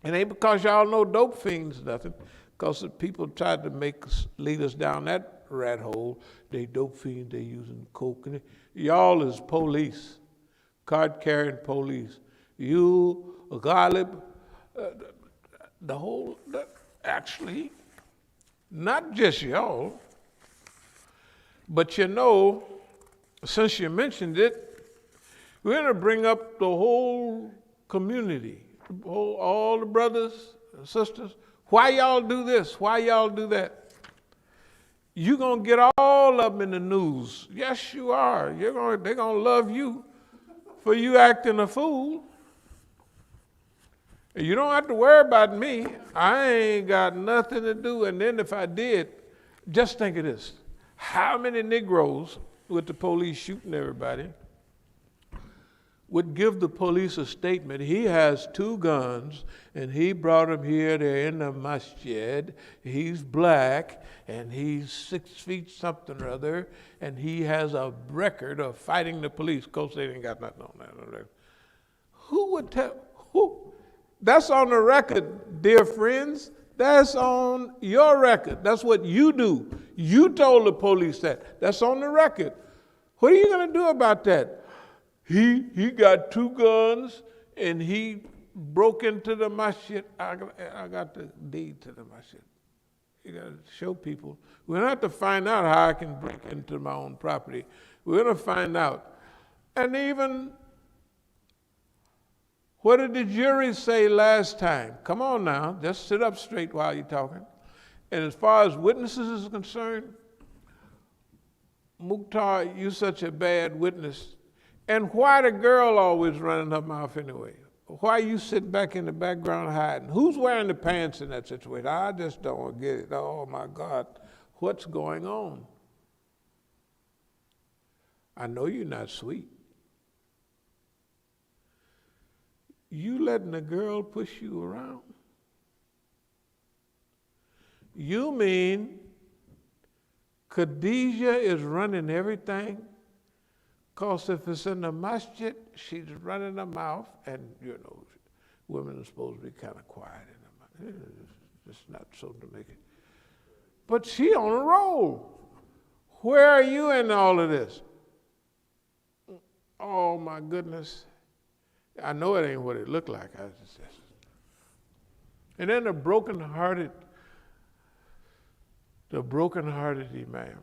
it ain't because y'all know dope fiends, nothing, because the people tried to lead us down that rat hole. They dope fiends, they using coke. And y'all is police, card-carrying police. You, Ghalib, actually, not just y'all, but since you mentioned it, we're going to bring up the whole community, all the brothers and sisters. Why y'all do this? Why y'all do that? You're going to get all of them in the news. Yes, you are. They're going to love you for you acting a fool. You don't have to worry about me. I ain't got nothing to do. And then if I did, just think of this. How many Negroes with the police shooting everybody would give the police a statement? He has 2 guns and he brought them here, they're in the masjid, he's black and he's 6 feet something or other, and he has a record of fighting the police. Of course, they didn't got nothing on that. Who would tell? Who? That's on the record, dear friends. That's on your record. That's what you do. You told the police that. That's on the record. What are you going to do about that? He got 2 guns and he broke into the masjid. I got the deed to the masjid. You got to show people. We don't have to find out how I can break into my own property. We're going to find out. And even What did the jury say last time? Come on now, just sit up straight while you're talking. And as far as witnesses is concerned, Mukhtar, you such a bad witness. And why the girl always running her mouth anyway? Why you sitting back in the background hiding? Who's wearing the pants in that situation? I just don't get it. Oh my God, what's going on? I know you're not sweet. You letting a girl push you around? You mean Khadijah is running everything? Because if it's in the masjid, she's running her mouth, and you know, women are supposed to be kind of quiet in the mouth. It's not so to make it. But she on a roll. Where are you in all of this? Oh my goodness. I know it ain't what it looked like. And then the broken-hearted imam,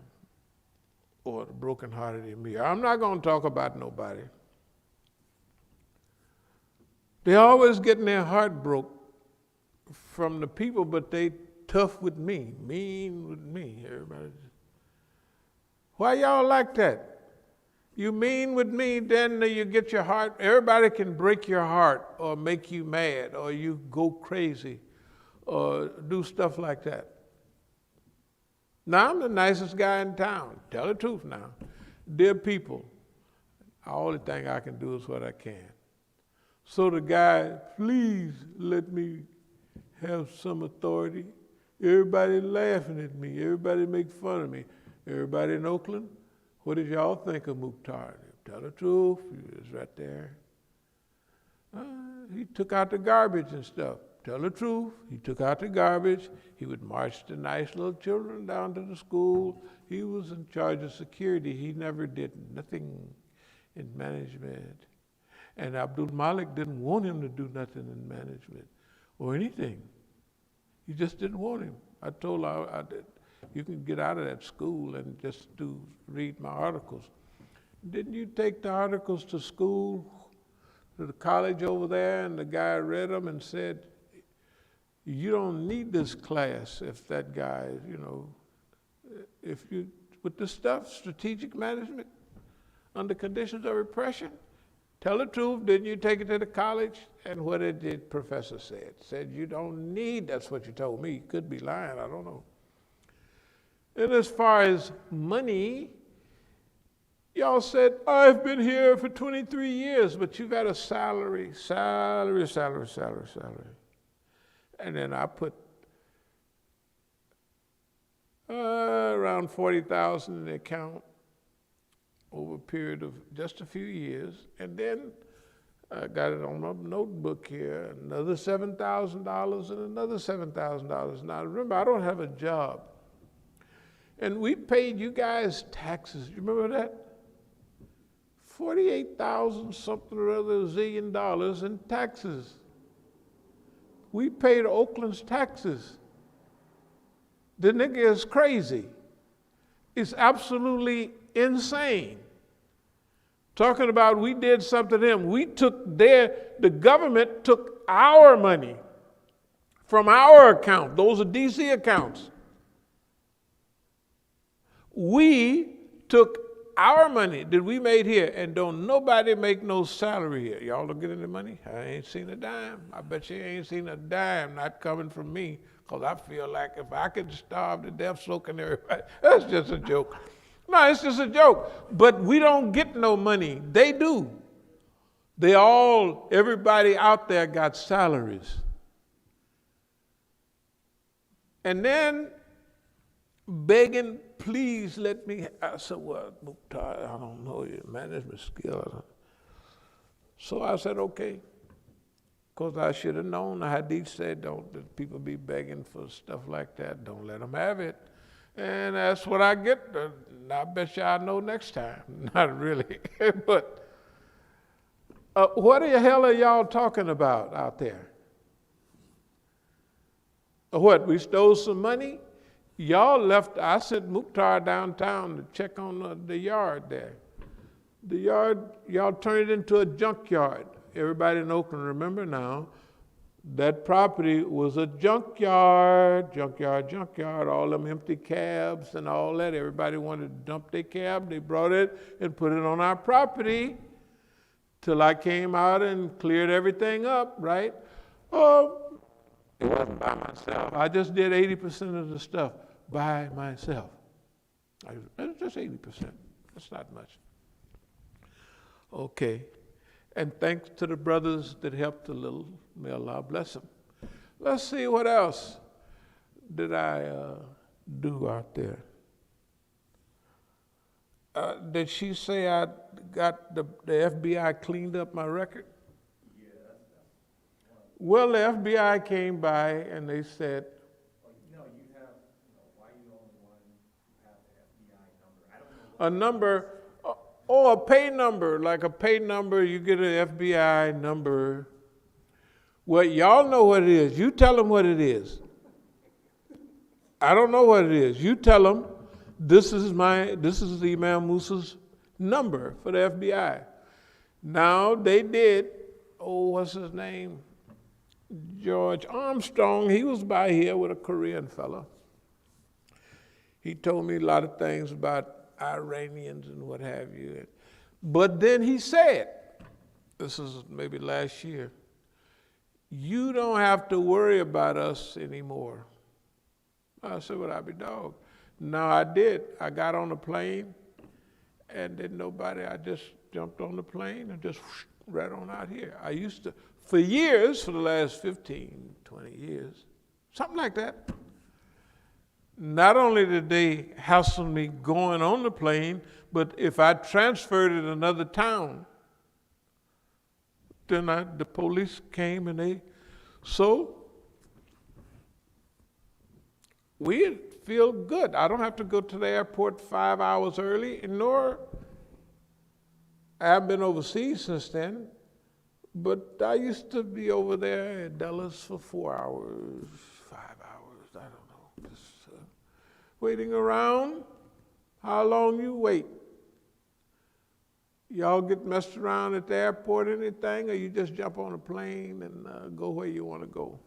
or the broken-hearted emir. I'm not going to talk about nobody. They always getting their heart broke from the people, but they tough with me, mean with me. Everybody. Why y'all like that? You mean with me, then you get your heart. Everybody can break your heart or make you mad or you go crazy or do stuff like that. Now, I'm the nicest guy in town. Tell the truth now. Dear people, the only thing I can do is what I can. So the guy, please let me have some authority. Everybody laughing at me. Everybody make fun of me. Everybody in Oakland, what did y'all think of Mukhtar? Tell the truth, he was right there. He took out the garbage and stuff. Tell the truth, he took out the garbage. He would march the nice little children down to the school. He was in charge of security. He never did nothing in management. And Abdul Malik didn't want him to do nothing in management or anything. He just didn't want him. I told her, I did. You can get out of that school and just read my articles. Didn't you take the articles to school, to the college over there, and the guy read them and said, you don't need this class if that guy, if you, with this stuff, strategic management, under conditions of repression, tell the truth, didn't you take it to the college? And what did the professor say? Said you don't need, that's what you told me. You could be lying, I don't know. And as far as money, y'all said, I've been here for 23 years, but you've had a salary. And then I put around $40,000 in the account over a period of just a few years. And then I got it on my notebook here, another $7,000 and another $7,000. Now remember, I don't have a job. And we paid you guys taxes. You remember that? 48,000 something or other zillion dollars in taxes. We paid Oakland's taxes. The nigga is crazy. It's absolutely insane. Talking about we did something to them. The government took our money from our account. Those are DC accounts. We took our money that we made here, and don't nobody make no salary here. Y'all don't get any money? I ain't seen a dime. I bet you ain't seen a dime not coming from me, because I feel like if I could starve to death, so can everybody. That's just a joke. No, it's just a joke. But we don't get no money. They do. Everybody out there got salaries. And then begging, please let me. I said, well, Mukhtar, I don't know your management skill. So I said, okay. Because I should have known. The Hadith said, don't people be begging for stuff like that. Don't let them have it. And that's what I get. I bet you I know next time. Not really. But what the hell are y'all talking about out there? What, we stole some money? Y'all left, I sent Mukhtar downtown to check on the yard there. The yard, y'all turned it into a junkyard. everybody in Oakland, remember now, that property was a junkyard, all them empty cabs and all that. Everybody wanted to dump their cab. They brought it and put it on our property till I came out and cleared everything up, right? Oh, it wasn't by myself. I just did 80% of the stuff by myself. It's just 80%. That's not much. Okay. And thanks to the brothers that helped a little. May Allah bless them. Let's see what else did I do out there. Did she say I got the FBI cleaned up my record? Yeah, that's Well, the FBI came by and they said, you have, why are you the only one who have the FBI number? I don't know. a number, a pay number, like a pay number, you get an FBI number. Well, y'all know what it is. You tell them what it is. I don't know what it is. You tell them, this is the Imam Musa's number for the FBI. Now they did, what's his name? George Armstrong, he was by here with a Korean fella. He told me a lot of things about Iranians and what have you. But then he said, this is maybe last year, you don't have to worry about us anymore. I said, well, I'll be dog. No, I did. I got on the plane and I just jumped on the plane and just right on out here. I used to, for years, for the last 15, 20 years, something like that. Not only did they hassle me going on the plane, but if I transferred it to another town, then the police came and so we feel good. I don't have to go to the airport 5 hours early, nor I've been overseas since then, but I used to be over there at Dallas for 4 hours, 5 hours, I don't know, just waiting around. How long you wait? Y'all get messed around at the airport or anything, or you just jump on a plane and go where you want to go?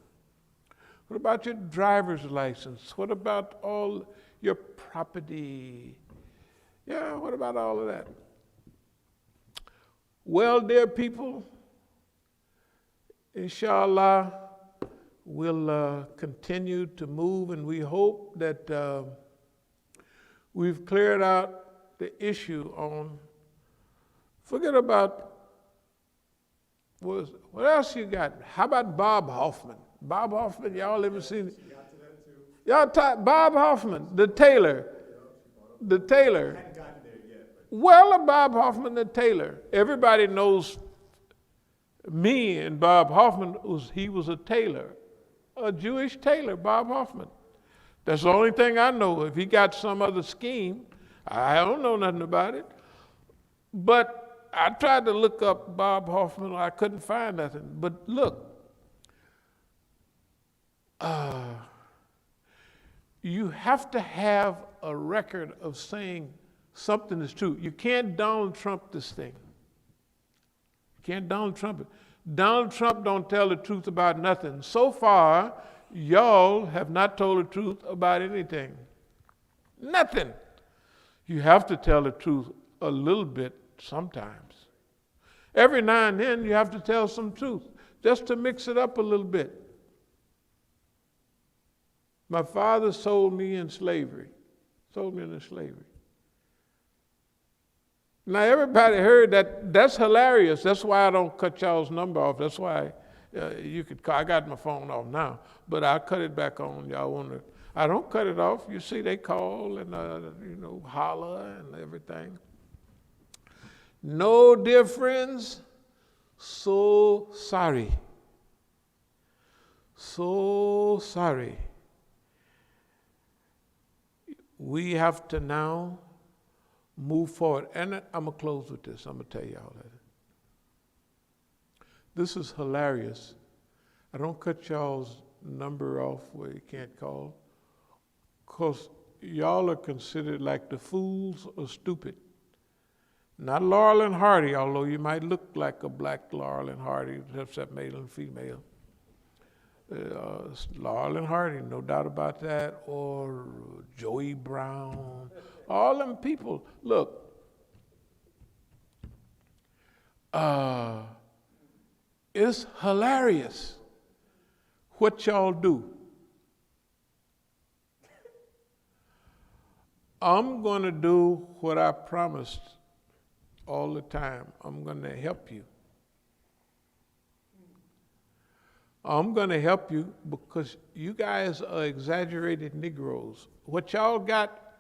What about your driver's license? What about all your property? Yeah, what about all of that? Well, dear people, inshallah, we'll continue to move, and we hope that we've cleared out the issue on. Forget about, what else you got? How about Bob Hoffman? Bob Hoffman, y'all ever seen it? Bob Hoffman, the tailor. The tailor. I haven't gotten there yet. Well, Bob Hoffman, the tailor. Everybody knows me and Bob Hoffman, he was a tailor. A Jewish tailor, Bob Hoffman. That's the only thing I know. If he got some other scheme, I don't know nothing about it. But I tried to look up Bob Hoffman. I couldn't find nothing. But look, you have to have a record of saying something is true. You can't Donald Trump this thing. You can't Donald Trump it. Donald Trump don't tell the truth about nothing. So far, y'all have not told the truth about anything. Nothing. You have to tell the truth a little bit sometimes. Every now and then you have to tell some truth, just to mix it up a little bit. My father sold me into slavery. Now everybody heard that. That's hilarious. That's why I don't cut y'all's number off. That's why you could call. I got my phone off now, but I'll cut it back on. Y'all want to? I don't cut it off. You see, they call and holler and everything. No, dear friends, so sorry. So sorry. We have to now move forward. And I'm going to close with this. I'm going to tell y'all that. This is hilarious. I don't cut y'all's number off where you can't call, because y'all are considered like the fools or stupid. Not Laurel and Hardy, although you might look like a black Laurel and Hardy, except male and female. Laurel and Hardy, no doubt about that, or Joey Brown, all them people. Look, it's hilarious what y'all do. I'm going to do what I promised all the time. I'm going to help you. I'm going to help you because you guys are exaggerated Negroes. What y'all got,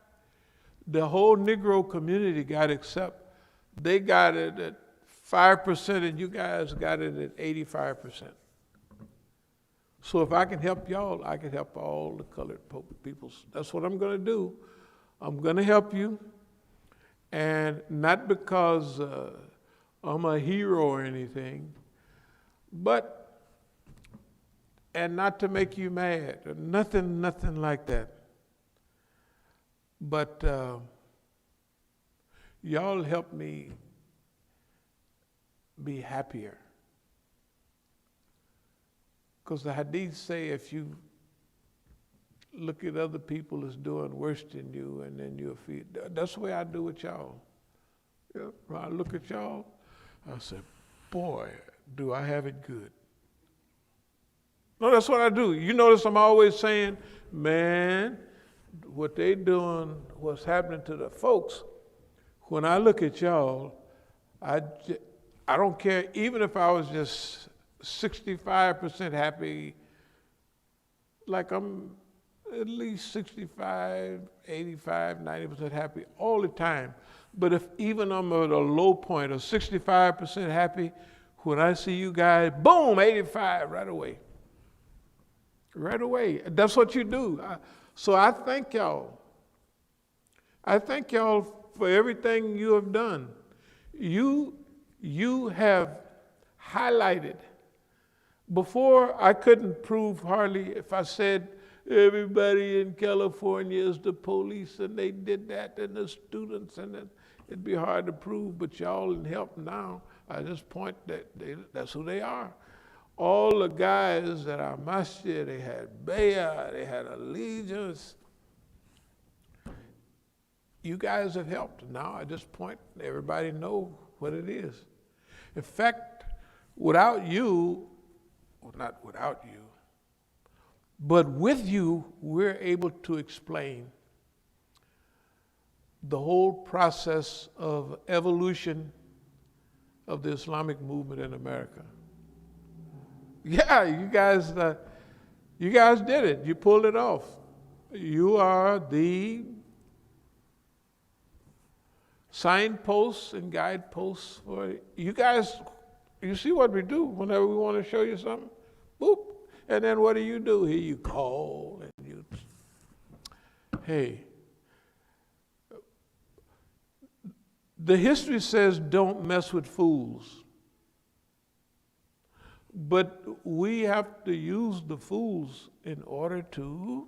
the whole Negro community got, except they got it at 5% and you guys got it at 85%. So if I can help y'all, I can help all the colored people. That's what I'm going to do. I'm going to help you, and not because I'm a hero or anything, but, and not to make you mad, or nothing like that. But y'all help me be happier. Because the hadith say if you look at other people as doing worse than you, and then you'll feel, that's the way I do with y'all. Yeah, when I look at y'all, I say, boy, do I have it good. No, that's what I do. You notice I'm always saying, man, what they doing, what's happening to the folks, when I look at y'all, I don't care, even if I was just 65% happy, like I'm at least 65, 85, 90% happy all the time. But if even I'm at a low point of 65% happy, when I see you guys, boom, 85 right away. Right away. That's what you do. So I thank y'all. I thank y'all for everything you have done. You have highlighted. Before, I couldn't prove hardly if I said everybody in California is the police and they did that, and the students, and it'd be hard to prove, but y'all in help now. I just point that that's who they are. All the guys that are masjid, they had bayah, they had allegiance. You guys have helped. Now I just point, everybody know what it is. In fact, without you, well, not without you, but with you, we're able to explain the whole process of evolution of the Islamic movement in America. Yeah, you guys did it. You pulled it off. You are the signposts and guideposts for it. You guys. You see what we do whenever we want to show you something? Boop. And then what do? Here you call and you, hey. The history says don't mess with fools. But we have to use the fools in order to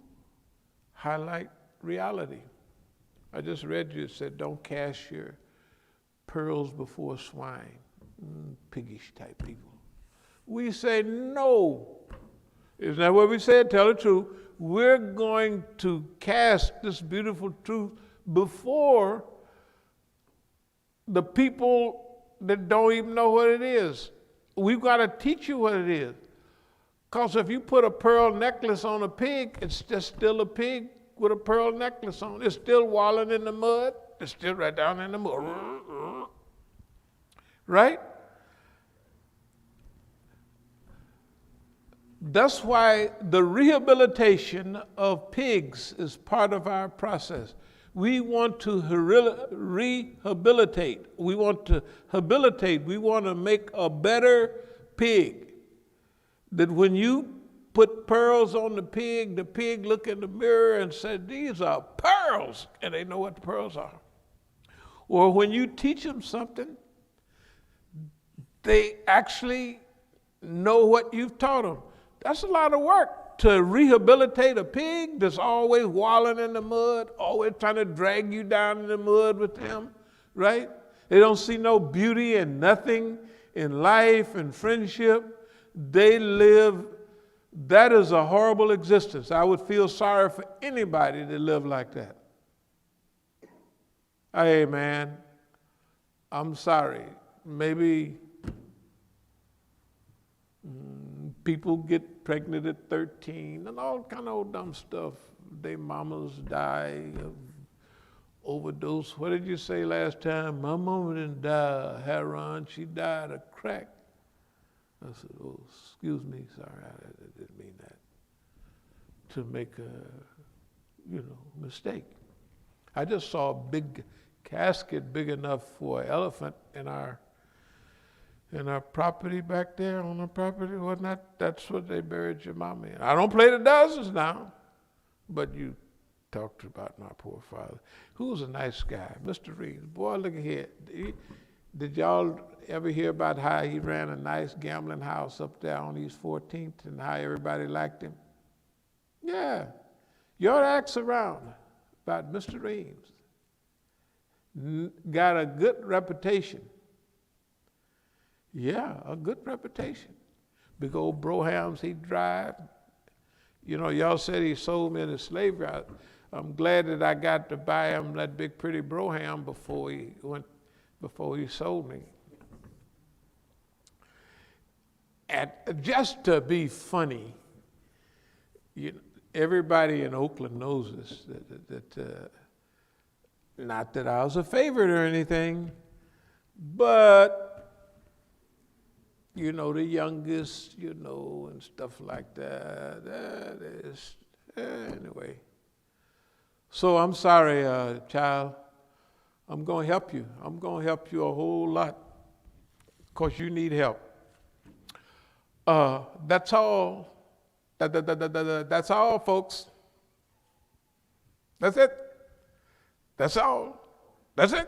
highlight reality. I just read you, it said don't cast your pearls before swine. Piggish type people. We say no. Isn't that what we said? Tell the truth. We're going to cast this beautiful truth before the people that don't even know what it is. We've got to teach you what it is. Because if you put a pearl necklace on a pig, it's just still a pig with a pearl necklace on. It's still wallowing in the mud. It's still right down in the mud. Right? That's why the rehabilitation of pigs is part of our process. We want to rehabilitate. We want to habilitate. We want to make a better pig. That when you put pearls on the pig look in the mirror and said, these are pearls, and they know what the pearls are. Or when you teach them something, they actually know what you've taught them. That's a lot of work to rehabilitate a pig that's always wallowing in the mud, always trying to drag you down in the mud with them, right? They don't see no beauty and nothing in life and friendship. They live, that is a horrible existence. I would feel sorry for anybody that lived like that. Hey, man, I'm sorry. Maybe people get pregnant at 13 and all kind of old dumb stuff. Their mamas die of overdose. What did you say last time? My mama didn't die of heroin. She died of crack. I said, oh, excuse me, sorry, I didn't mean that. To make a, mistake. I just saw a big casket big enough for an elephant in our property back there on the property. Wasn't that? That's what they buried your mama in. I don't play the dozens now, but you talked about my poor father, who was a nice guy, Mr. Reeves. Boy, look at here. Did y'all ever hear about how he ran a nice gambling house up there on East 14th and how everybody liked him? Yeah. You ought to ask around about Mr. Reeves. Got a good reputation. Yeah, a good reputation. Big old brohams he drive. Y'all said he sold me into slavery. I'm glad that I got to buy him that big pretty broham before he sold me. And just to be funny, everybody in Oakland knows this, that not that I was a favorite or anything, but the youngest, and stuff like that. That is, anyway. So I'm sorry, child. I'm going to help you. I'm going to help you a whole lot because you need help. That's all. That's all, folks. That's it. That's all. That's it.